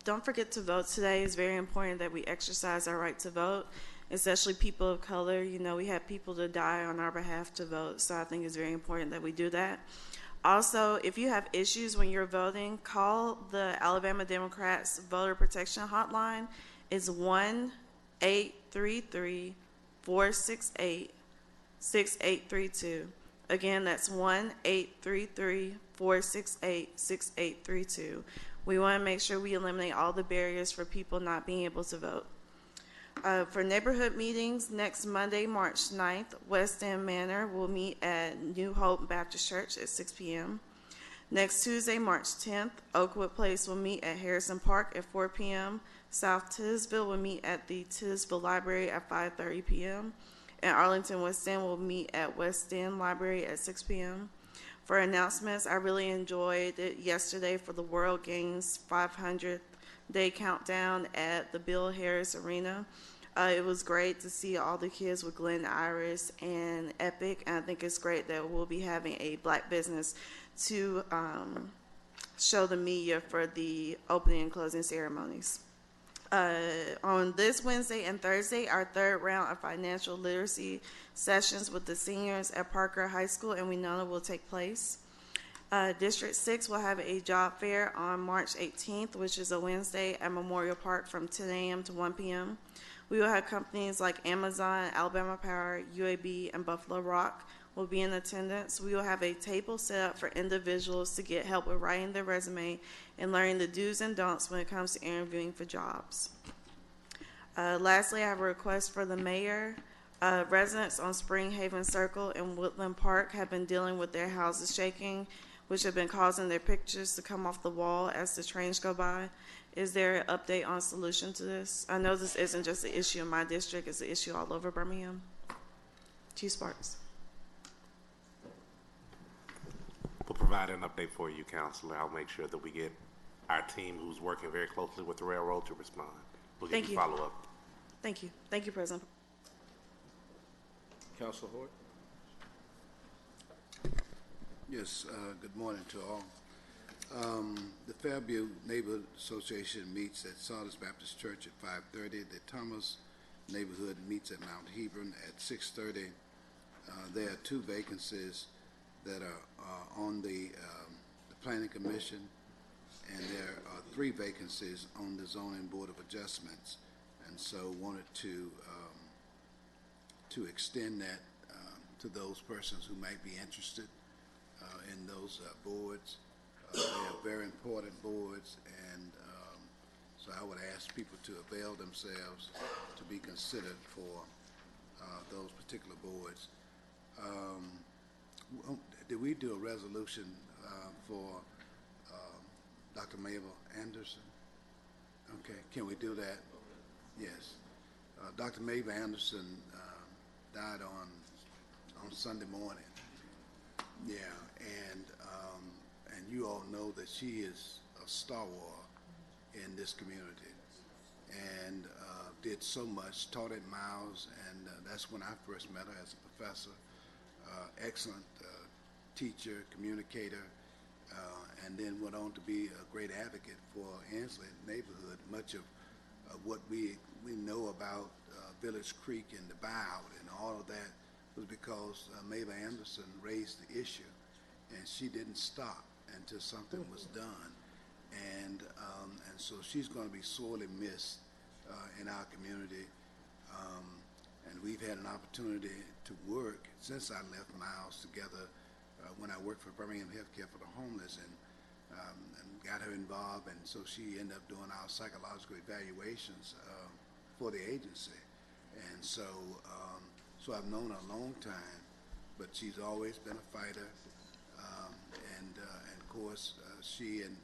Don't forget to vote today. It's very important that we exercise our right to vote, especially people of color. You know, we have people to die on our behalf to vote, so I think it's very important that we do that. Also, if you have issues when you're voting, call the Alabama Democrats Voter Protection Hotline. It's 1-833-468-6832. Again, that's 1-833-468-6832. We want to make sure we eliminate all the barriers for people not being able to vote. For neighborhood meetings, next Monday, March 9th, West End Manor will meet at New Hope Baptist Church at 6 p.m. Next Tuesday, March 10th, Oakwood Place will meet at Harrison Park at 4 p.m. South Titusville will meet at the Titusville Library at 5:30 p.m. And Arlington West End will meet at West End Library at 6 p.m. For announcements, I really enjoyed it yesterday for the World Games 500th Day Countdown at the Bill Harris Arena. It was great to see all the kids with Glen Iris and Epic, and I think it's great that we'll be having a black business to show the media for the opening and closing ceremonies. On this Wednesday and Thursday, our third round of financial literacy sessions with the seniors at Parker High School and Winona will take place. District 6 will have a job fair on March 18th, which is a Wednesday at Memorial Park from 10 a.m. to 1 p.m. We will have companies like Amazon, Alabama Power, UAB, and Buffalo Rock will be in attendance. We will have a table set up for individuals to get help with writing their resume and learning the do's and don'ts when it comes to interviewing for jobs. Lastly, I have a request for the mayor. Residents on Spring Haven Circle and Woodland Park have been dealing with their houses shaking, which have been causing their pictures to come off the wall as the trains go by. Is there an update on solution to this? I know this isn't just an issue in my district, it's an issue all over Birmingham. Chief Sparks. We'll provide an update for you, Counselor. I'll make sure that we get our team who's working very closely with the railroad to respond. We'll give you follow-up. Thank you. Thank you, President. Councilor Hoyt. Yes, good morning to all. The Fairview Neighborhood Association meets at Sardis Baptist Church at 5:30. The Thomas Neighborhood meets at Mount Hebron at 6:30. There are 2 vacancies that are on the Planning Commission, and there are 3 vacancies on the Zoning Board of Adjustments. And so wanted to extend that to those persons who might be interested in those boards. They are very important boards, and so I would ask people to avail themselves to be considered for those particular boards. Did we do a resolution for Dr. Mabel Anderson? Okay, can we do that? Yes. Dr. Mabel Anderson died on Sunday morning. Yeah, and you all know that she is a stalwart in this community, and did so much, taught at Miles, and that's when I first met her as a professor. Excellent teacher, communicator, and then went on to be a great advocate for Ansley neighborhood. Much of what we know about Village Creek and the buyout and all of that was because Mabel Anderson raised the issue, and she didn't stop until something was done. And so she's going to be sorely missed in our community. And we've had an opportunity to work since I left Miles together when I worked for Birmingham Healthcare for the Homeless, and got her involved, and so she ended up doing our psychological evaluations for the agency. And so I've known her a long time, but she's always been a fighter. And of course, she and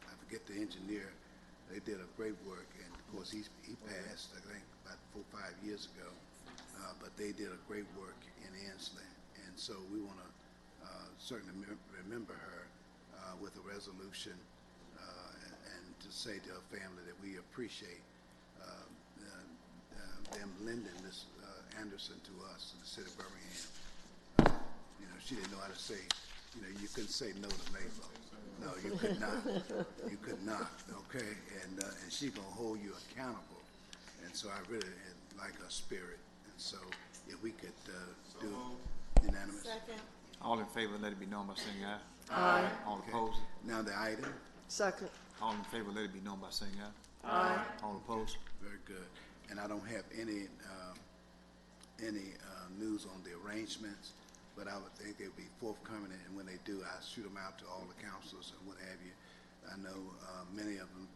I forget the engineer, they did a great work. And of course, he passed, I think, about 4 or 5 years ago. But they did a great work in Ansley, and so we want to certainly remember her with a resolution, and to say to her family that we appreciate them lending Miss Anderson to us in the city of Birmingham. She didn't know how to say, you couldn't say no to Mabel. No, you could not. You could not, okay? And she's gonna hold you accountable. And so I really like her spirit. And so if we could do unanimous. Second. All in favor, let it be known by saying aye. Aye. All Okay. opposed? Now the item. Second. All in favor, let it be known by saying aye. Aye. All opposed? Very good. And I don't have any news on the arrangements, but I would think they'll be forthcoming, and when they do, I'll shoot them out to all the councilors and what have you. I know many of the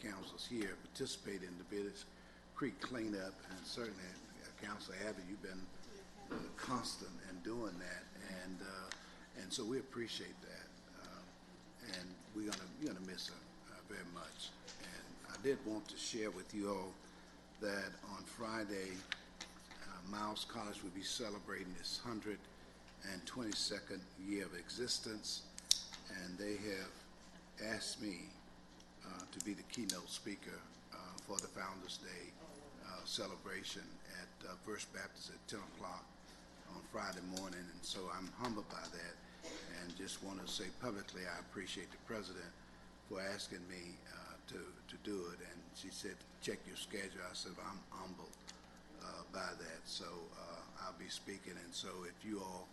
councilors here participate in the Bitters Creek cleanup, and certainly, Councilor Abbott, you've been constant in doing that, and so we appreciate that, and you're gonna miss her very much. And I did want to share with you all that on Friday, Miles College will be celebrating its 122nd year of existence, and they have asked me to be the keynote speaker for the Founders Day celebration at First Baptist at 10 o'clock on Friday morning, and so I'm humbled by that, and just want to say publicly I appreciate the President for asking me to do it, and she said, check your schedule. I said, I'm humbled by that, so I'll be speaking, and so if you all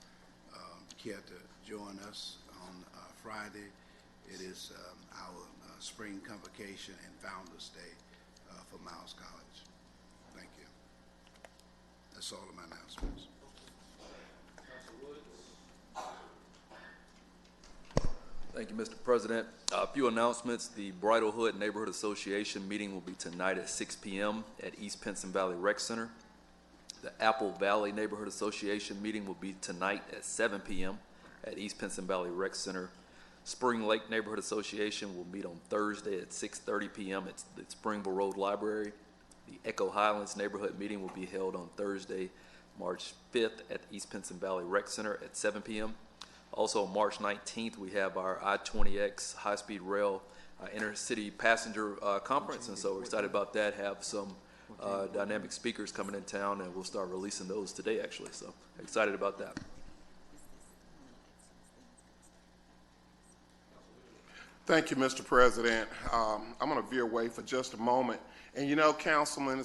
care to join us on Friday, it is our spring convocation and Founders Day for Miles College. Thank you. That's all of my announcements. Thank you, Mr. President. A few announcements. The Bridal Hood Neighborhood Association meeting will be tonight at 6 p.m. at East Pinson Valley Rec Center. The Apple Valley Neighborhood Association meeting will be tonight at 7 p.m. at East Pinson Valley Rec Center. Spring Lake Neighborhood Association will meet on Thursday at 6:30 p.m. at the Springville Road Library. The Echo Highlands Neighborhood meeting will be held on Thursday, March 5th at East Pinson Valley Rec Center at 7 p.m. Also, March 19th, we have our I-20X high-speed rail intercity passenger conference, and so we're excited about that. Have some dynamic speakers coming in town, and we'll start releasing those today, actually, so excited about that. Thank you, Mr. President. I'm going to veer away for just a moment. And you know, councilmen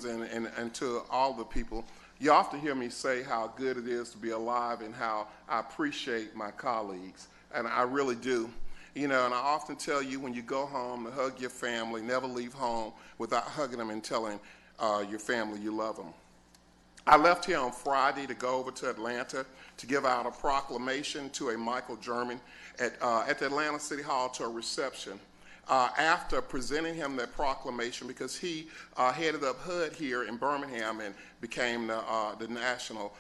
and to all the people, you often hear me say how good it is to be alive and how I appreciate my colleagues, and I really do. You know, and I often tell you when you go home to hug your family, never leave home without hugging them and telling your family you love them. I left here on Friday to go over to Atlanta to give out a proclamation to a Michael German at the Atlanta City Hall to a reception. After presenting him that proclamation, because he headed up HUD here in Birmingham and became the national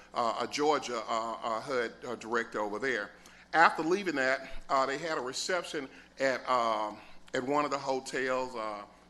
Georgia HUD director over there. After leaving that, they had a reception at one of the hotels,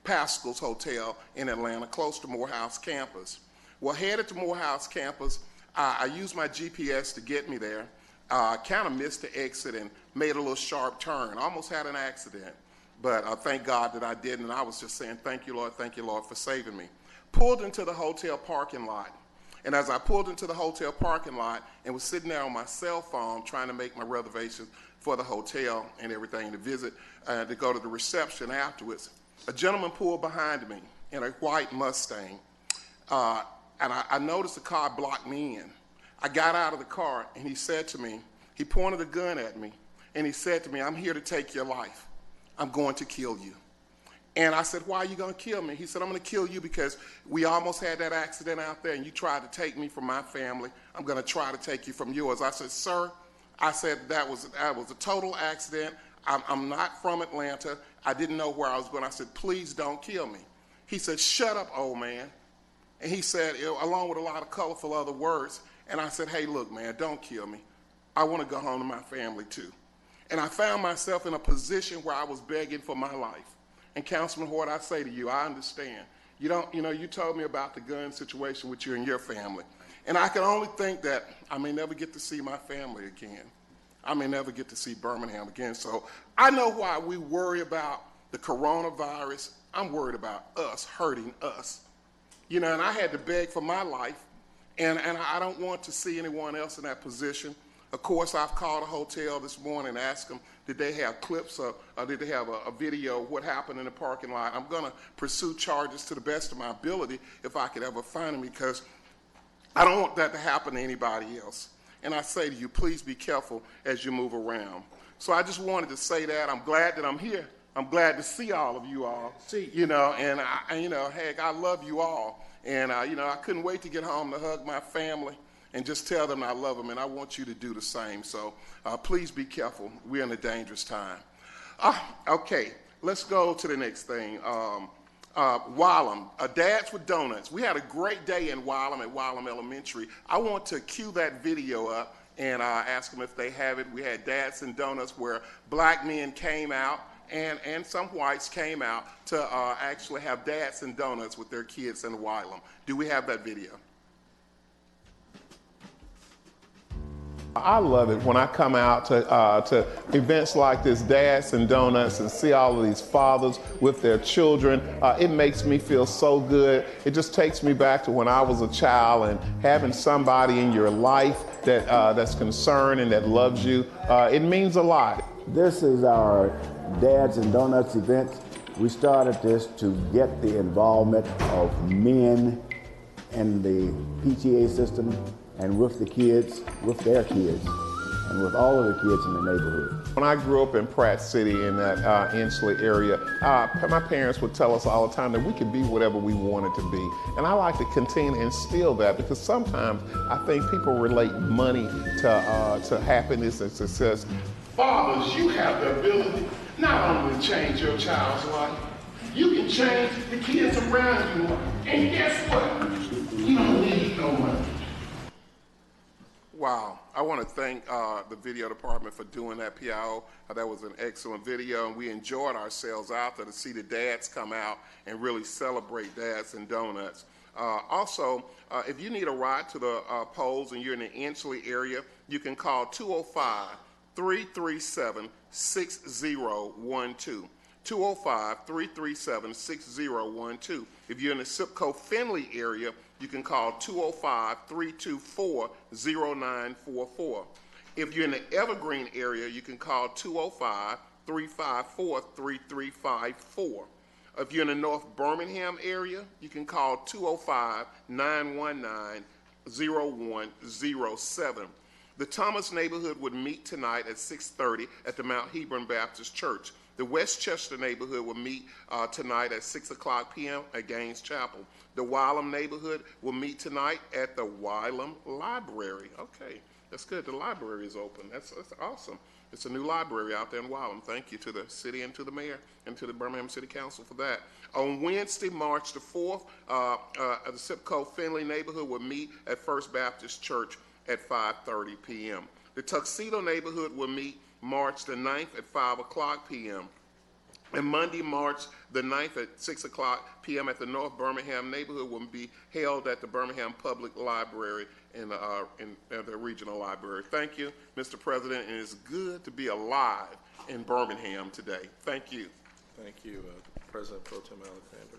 Pascal's Hotel in Atlanta, close to Morehouse campus. Well, headed to Morehouse campus, I used my GPS to get me there. Kind of missed the exit and made a little sharp turn. Almost had an accident. But thank God that I didn't, and I was just saying, thank you, Lord, for saving me. Pulled into the hotel parking lot, and as I pulled into the hotel parking lot and was sitting there on my cell phone trying to make my reservations for the hotel and everything to visit, to go to the reception afterwards, a gentleman pulled behind me in a white Mustang, and I noticed the car blocked me in. I got out of the car, and he said to me, he pointed a gun at me, and he said to me, I'm here to take your life. I'm going to kill you. And I said, why are you going to kill me? He said, I'm going to kill you because we almost had that accident out there and you tried to take me from my family. I'm going to try to take you from yours. I said, sir, I said, that was a total accident. I'm not from Atlanta. I didn't know where I was going. I said, please don't kill me. He said, shut up, old man. And he said, along with a lot of colorful other words, and I said, hey, look, man, don't kill me. I want to go home to my family too. And I found myself in a position where I was begging for my life. And Councilman Hort, I say to you, I understand. You told me about the gun situation with you and your family. And I can only think that I may never get to see my family again. I may never get to see Birmingham again. So I know why we worry about the coronavirus. I'm worried about us, hurting us. And I had to beg for my life. And I don't want to see anyone else in that position. Of course, I've called a hotel this morning and asked them Did they have clips or did they have a video of what happened in the parking lot? I'm going to pursue charges to the best of my ability if I could ever find them, because I don't want that to happen to anybody else. And I say to you, please be careful as you move around. So I just wanted to say that. I'm glad that I'm here. I'm glad to see all of you all, and heck, I love you all. And, I couldn't wait to get home to hug my family and just tell them I love them, and I want you to do the same. So please be careful. We're in a dangerous time. Okay, let's go to the next thing. Wylam, Dads with Donuts. We had a great day in Wylam at Wylam Elementary. I want to cue that video up and ask them if they have it. We had Dads and Donuts where black men came out and some whites came out to actually have Dads and Donuts with their kids in Wylam. Do we have that video? I love it when I come out to events like this, Dads and Donuts, and see all of these fathers with their children. It makes me feel so good. It just takes me back to when I was a child and having somebody in your life that's concerned and that loves you. It means a lot. This is our Dads and Donuts event. We started this to get the involvement of men in the PTA system and with the kids, with their kids, and with all of the kids in the neighborhood. When I grew up in Pratt City in that Ensley area, my parents would tell us all the time that we could be whatever we wanted to be. And I like to continue to instill that, because sometimes I think people relate money to happiness and success. Fathers, you have the ability not only to change your child's life, you can change the kids around you. And guess what? You don't need no money. Wow. I want to thank the video department for doing that, PIO. That was an excellent video, and we enjoyed ourselves out there to see the dads come out and really celebrate Dads and Donuts. Also, if you need a ride to the polls and you're in the Ensley area, you can call 205-337-6012. 205-337-6012. If you're in the SIPCO Findlay area, you can call 205-324-0944. If you're in the Evergreen area, you can call 205-354-3354. If you're in the North Birmingham area, you can call 205-919-0107. The Thomas neighborhood would meet tonight at 6:30 at the Mount Hebron Baptist Church. The Westchester neighborhood will meet tonight at 6 o'clock p.m. at Gaines Chapel. The Wylam neighborhood will meet tonight at the Wylam Library. Okay, that's good. The library is open. That's awesome. It's a new library out there in Wylam. Thank you to the city and to the mayor and to the Birmingham City Council for that. On Wednesday, March the 4th, the SIPCO Findlay neighborhood will meet at First Baptist Church at 5:30 p.m. The Tuxedo neighborhood will meet March the 9th at 5 o'clock p.m. And Monday, March the 9th at 6 o'clock p.m. at the North Birmingham neighborhood will be held at the Birmingham Public Library in the regional library. Thank you, Mr. President, and it's good to be alive in Birmingham today. Thank you. Thank you, President Pro Tem Alexander.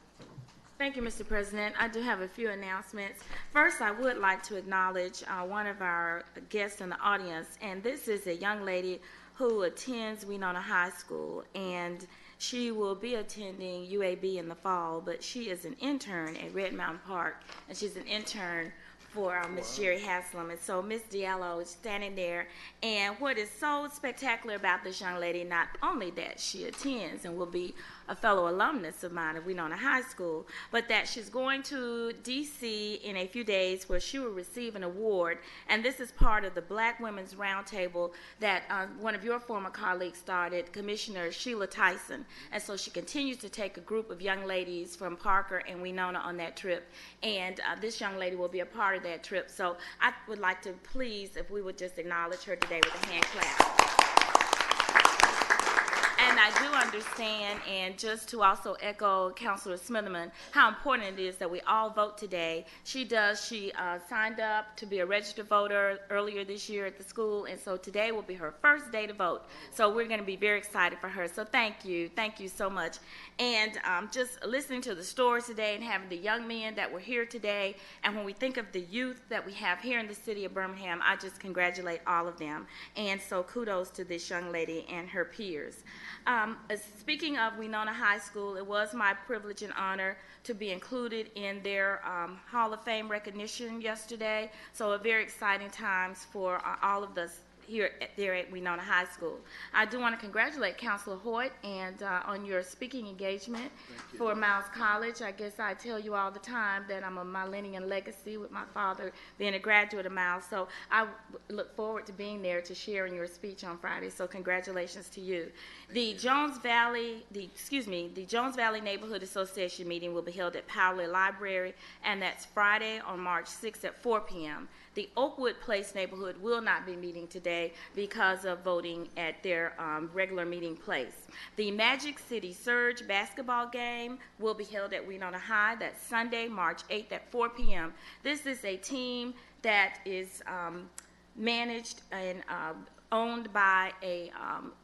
Thank you, Mr. President. I do have a few announcements. First, I would like to acknowledge one of our guests in the audience, and this is a young lady who attends Winona High School, and she will be attending UAB in the fall, but she is an intern at Red Mountain Park, and she's an intern for Miss Jerry Haslam. And so Miss Diallo is standing there, and what is so spectacular about this young lady, not only that she attends and will be a fellow alumnus of mine at Winona High School, but that she's going to D.C. in a few days where she will receive an award, and this is part of the Black Women's Roundtable that one of your former colleagues started, Commissioner Sheila Tyson, and so she continues to take a group of young ladies from Parker and Winona on that trip, and this young lady will be a part of that trip, so I would like to please, if we would just acknowledge her today with a hand clap. And I do understand, and just to also echo Councilor Smitherman, how important it is that we all vote today. She signed up to be a registered voter earlier this year at the school, and so today will be her first day to vote. So we're going to be very excited for her. So thank you so much. And just listening to the stories today and having the young men that were here today, and when we think of the youth that we have here in the city of Birmingham, I just congratulate all of them. And so kudos to this young lady and her peers. Speaking of Winona High School, it was my privilege and honor to be included in their Hall of Fame recognition yesterday. So a very exciting times for all of us here at Winona High School. I do want to congratulate Councilor Hoyt and on your speaking engagement for Miles College. I guess I tell you all the time that I'm a millennium legacy with my father being a graduate of Miles. So I look forward to being there to share in your speech on Friday. So congratulations to you. The Jones Valley Neighborhood Association meeting will be held at Powley Library, and that's Friday on March 6th at 4 p.m. The Oakwood Place neighborhood will not be meeting today because of voting at their regular meeting place. The Magic City Surge basketball game will be held at Winona High. That's Sunday, March 8th at 4 p.m. This is a team that is managed and owned by a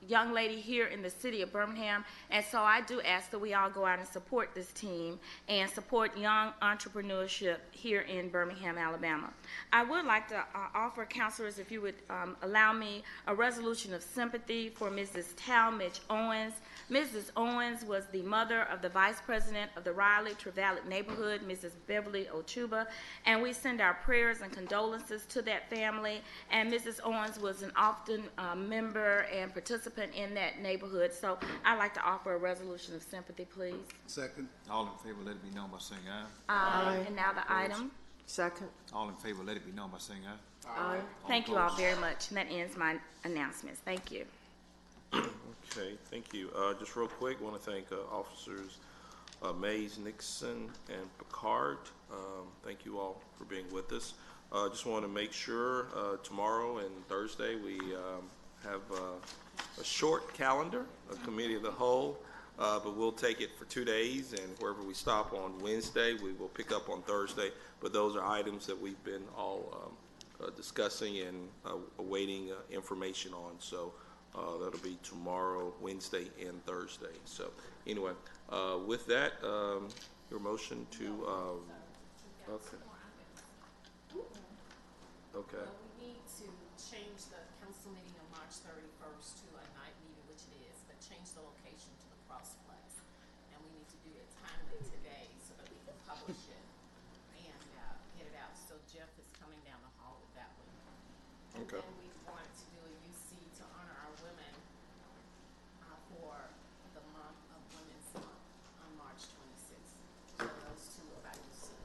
young lady here in the city of Birmingham, and so I do ask that we all go out and support this team and support young entrepreneurship here in Birmingham, Alabama. I would like to offer councilors, if you would allow me, a resolution of sympathy for Mrs. Talmadge Owens. Mrs. Owens was the mother of the vice president of the Raleigh-Trevalick neighborhood, Mrs. Beverly Ochuba, and we send our prayers and condolences to that family. And Mrs. Owens was an often member and participant in that neighborhood, so I'd like to offer a resolution of sympathy, please. Second. All in favor, let it be known by saying aye. Aye. And now the item. Second. All in favor, let it be known by saying aye. Aye. Thank you all very much, and that ends my announcements. Thank you. Okay, thank you. Just real quick, want to thank Officers Mays, Nixon, and Picard. Thank you all for being with us. Just want to make sure tomorrow and Thursday we have a short calendar, a committee of the whole, but we'll take it for 2 days, and wherever we stop on Wednesday, we will pick up on Thursday. But those are items that we've been all discussing and awaiting information on. So that'll be tomorrow, Wednesday, and Thursday. So anyway, with that, your motion to okay. Okay. We need to change the council meeting on March 31st to a night meeting, which it is, but change the location to the Crossplex. And we need to do it timely today so that we can publish it and get it out. So Jeff is coming down the hall with that one. Okay. And then we wanted to do a UC to honor our women for the month of Women's Month on March 26th. So those two about UC.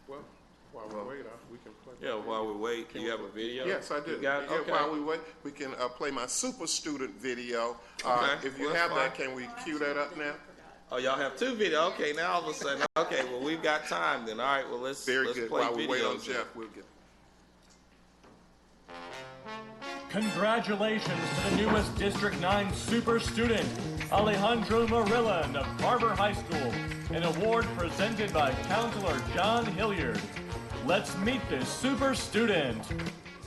Well, while we wait, we can play. Yeah, while we wait, do you have a video? Yes, I do. You got it? Yeah, Okay. while we wait, we can play my super student video. Okay, If you well, have that's that, can we cue that up now? Oh, y'all have two videos. Okay, now all of a sudden, okay, well, we've got time then. All right, well, let's Very let's good. play While we wait on videos then. Jeff, we'll get. Congratulations to the newest District 9 super student, Alejandro Marillan of Barber High School, an award presented by Counselor John Hilliard. Let's meet this super student.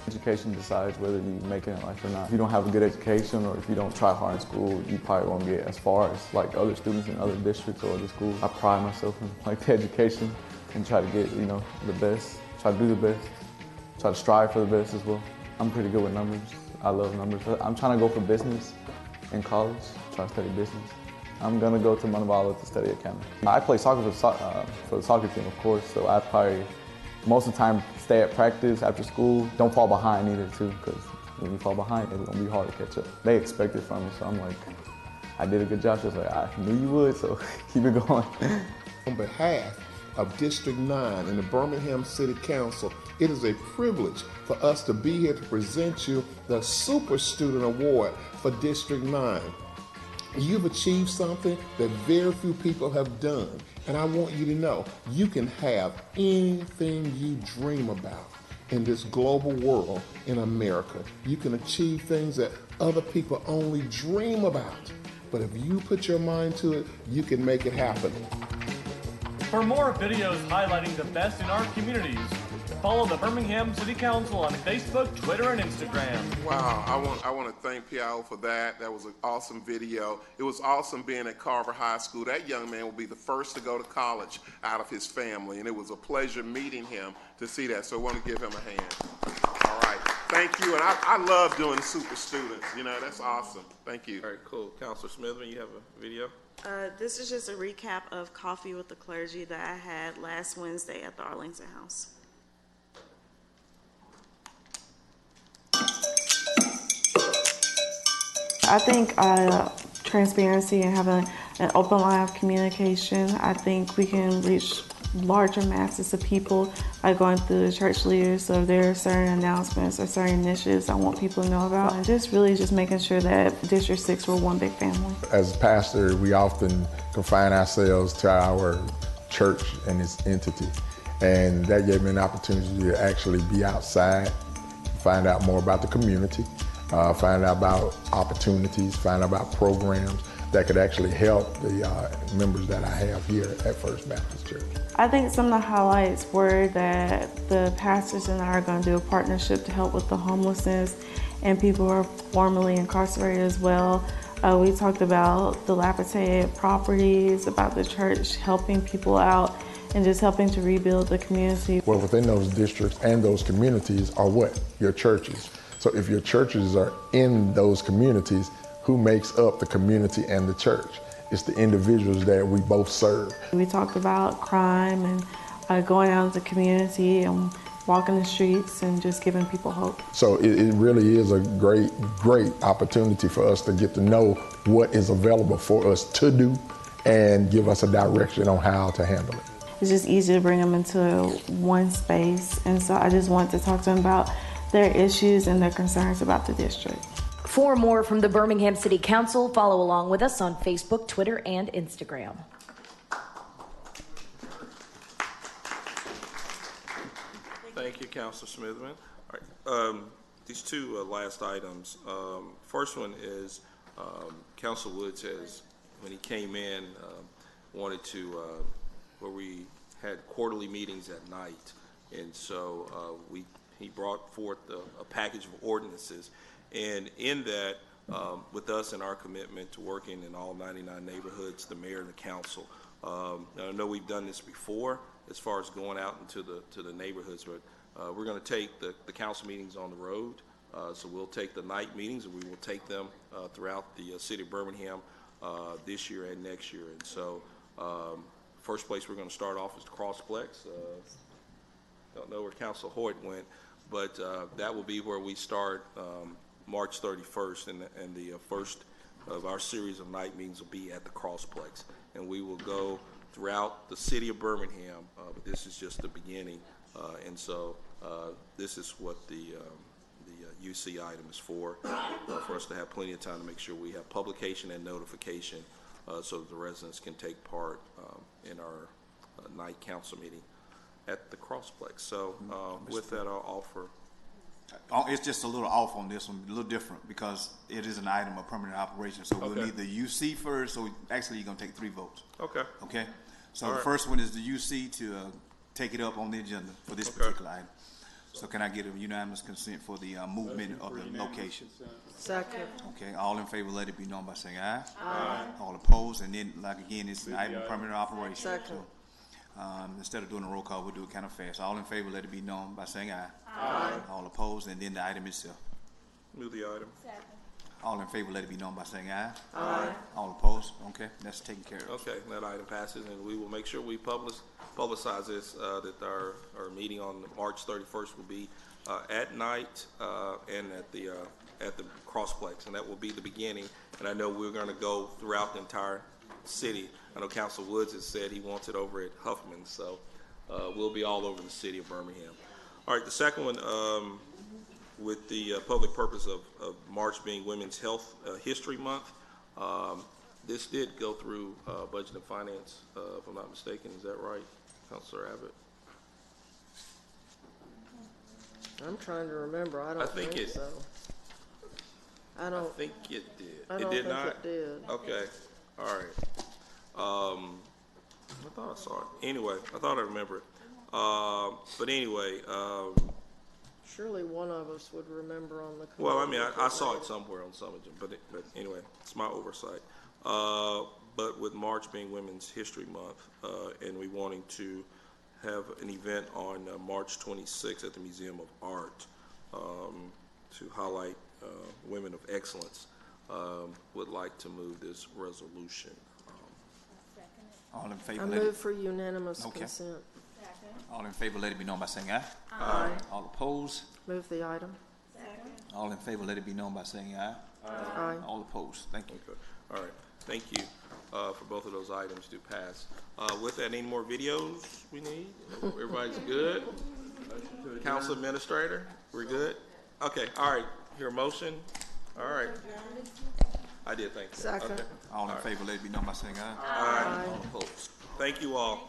Education decides whether you make it in life or not. If you don't have a good education or if you don't try hard in school, you probably won't get as far as like other students in other districts or other schools. I pride myself in like the education and try to get, the best, try to do the best, try to strive for the best as well. I'm pretty good with numbers. I love numbers. I'm trying to go for business in college, try to study business. I'm gonna go to Montevallo to study accounting. I play soccer for the soccer team, of course, so I probably most of the time stay at practice after school. Don't fall behind either too, because when you fall behind, it's gonna be hard to catch up. They expect it from me, so I'm like, I did a good job. She was like, I knew you would, so keep it going. On behalf of District 9 and the Birmingham City Council, it is a privilege for us to be here to present you the Super Student Award for District 9. You've achieved something that very few people have done. And I want you to know, you can have anything you dream about. in this global world in America. You can achieve things that other people only dream about. But if you put your mind to it, you can make it happen. For more videos highlighting the best in our communities, follow the Birmingham City Council on Facebook, Twitter, and Instagram. Wow, I want to thank Piao for that. That was an awesome video. It was awesome being at Carver High School. That young man will be the first to go to college out of his family, and it was a pleasure meeting him to see that. So I want to give him a hand. All right, thank you. And I love doing super students. You know, that's awesome. Thank you. All right, cool. Counselor Smithman, you have a video? This is just a recap of Coffee with the Clergy that I had last Wednesday at the Arlington House. I think transparency and having an open line of communication, I think we can reach larger masses of people by going through the church leaders. So if there are certain announcements or certain initiatives I want people to know about, and just making sure that District 6 we're one big family. As a pastor, we often confine ourselves to our church and its entity. And that gave me an opportunity to actually be outside, find out more about the community, find out about opportunities, find out about programs that could actually help the members that I have here at First Baptist Church. I think some of the highlights were that the pastors and I are going to do a partnership to help with the homelessness and people who are formerly incarcerated as well. We talked about dilapidated properties, about the church helping people out, and just helping to rebuild the community. Well, within those districts and those communities are what? Your churches. So if your churches are in those communities, who makes up the community and the church? It's the individuals that we both serve. We talked about crime and going out into the community and walking the streets and just giving people hope. So it really is a great opportunity for us to get to know what is available for us to do and give us a direction on how to handle it. It's just easy to bring them into one space, and so I just want to talk to them about their issues and their concerns about the district. For more from the Birmingham City Council, follow along with us on Facebook, Twitter, and Instagram. Thank you, Councilor Smithman. All right, these two last items. First one is Council Woods has, when he came in, wanted to, where we had quarterly meetings at night, and so he brought forth a package of ordinances. And in that, with us and our commitment to working in all 99 neighborhoods, the mayor and the council, I know we've done this before as far as going out into the neighborhoods, but we're going to take the council meetings on the road. So we'll take the night meetings and we will take them throughout the city of Birmingham this year and next year. And so first place we're going to start off is the Crossplex. Don't know where Councilor Hoyt went, but that will be where we start March 31st, and the first of our series of night meetings will be at the Crossplex. And we will go throughout the city of Birmingham, but this is just the beginning. And so this is what the UC item is for us to have plenty of time to make sure we have publication and notification so that the residents can take part in our night council meeting at the Crossplex. So with that, I'll offer. It's just a little off on this one, a little different, because it is an item of permanent operation. So we'll need the UC first. So actually, you're going to take 3 votes. Okay. Okay. So the first one is the UC to take it up on the agenda for this particular item. So can I get a unanimous consent for the movement of the location? Second. Okay. All in favor, let it be known by saying aye. Aye. All opposed, and then, like again, it's an item of permanent operation. Second. So, instead of doing a roll call, we'll do it kind of fast. All in favor, let it be known by saying aye. Aye. All opposed, and then the item itself. Move the item. Second. All in favor, let it be known by saying aye. Aye. All opposed, okay, that's taken care of. Okay, that item passes, and we will make sure we publicize this, that our meeting on March 31st will be at night and at the Crossplex, and that will be the beginning. And I know we're going to go throughout the entire city. I know Councilor Woods has said he wants it over at Huffman, so we'll be all over the city of Birmingham. All right, the second one, with the public purpose of March being Women's Health History Month, this did go through Budget and Finance, if I'm not mistaken. Is that right, Councilor Abbott? I'm trying to remember. I don't I think it- so. I don't. I think it did. I It don't did think not? it did. Okay, all right. I thought I saw it. Anyway, I thought I remembered. But anyway, Surely one of us would remember on the. well, I mean, committee. I saw it somewhere on some of them, but anyway, it's my oversight. But with March being Women's History Month, and we wanting to have an event on March 26th at the Museum of Art to highlight women of excellence, would like to move this resolution. All in favor, I let it, move for unanimous Okay. consent. all in favor, let it be known by saying aye. Aye. All opposed? Move the item. All in favor, let it be known by saying aye. Aye. All opposed? Thank you. Okay. All right, thank you for both of those items to pass. With that, any more videos we need? Everybody's good? Council Administrator, we're good? Okay, all right, hear a motion? All right. I did, thank you. Second. Okay. All in favor, let it be known by saying aye. Aye. All opposed. Thank you all.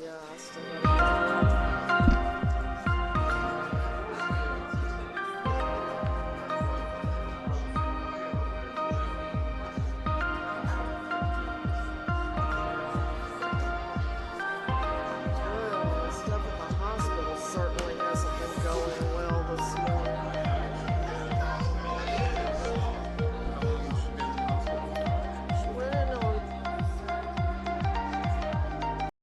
Yeah, I still.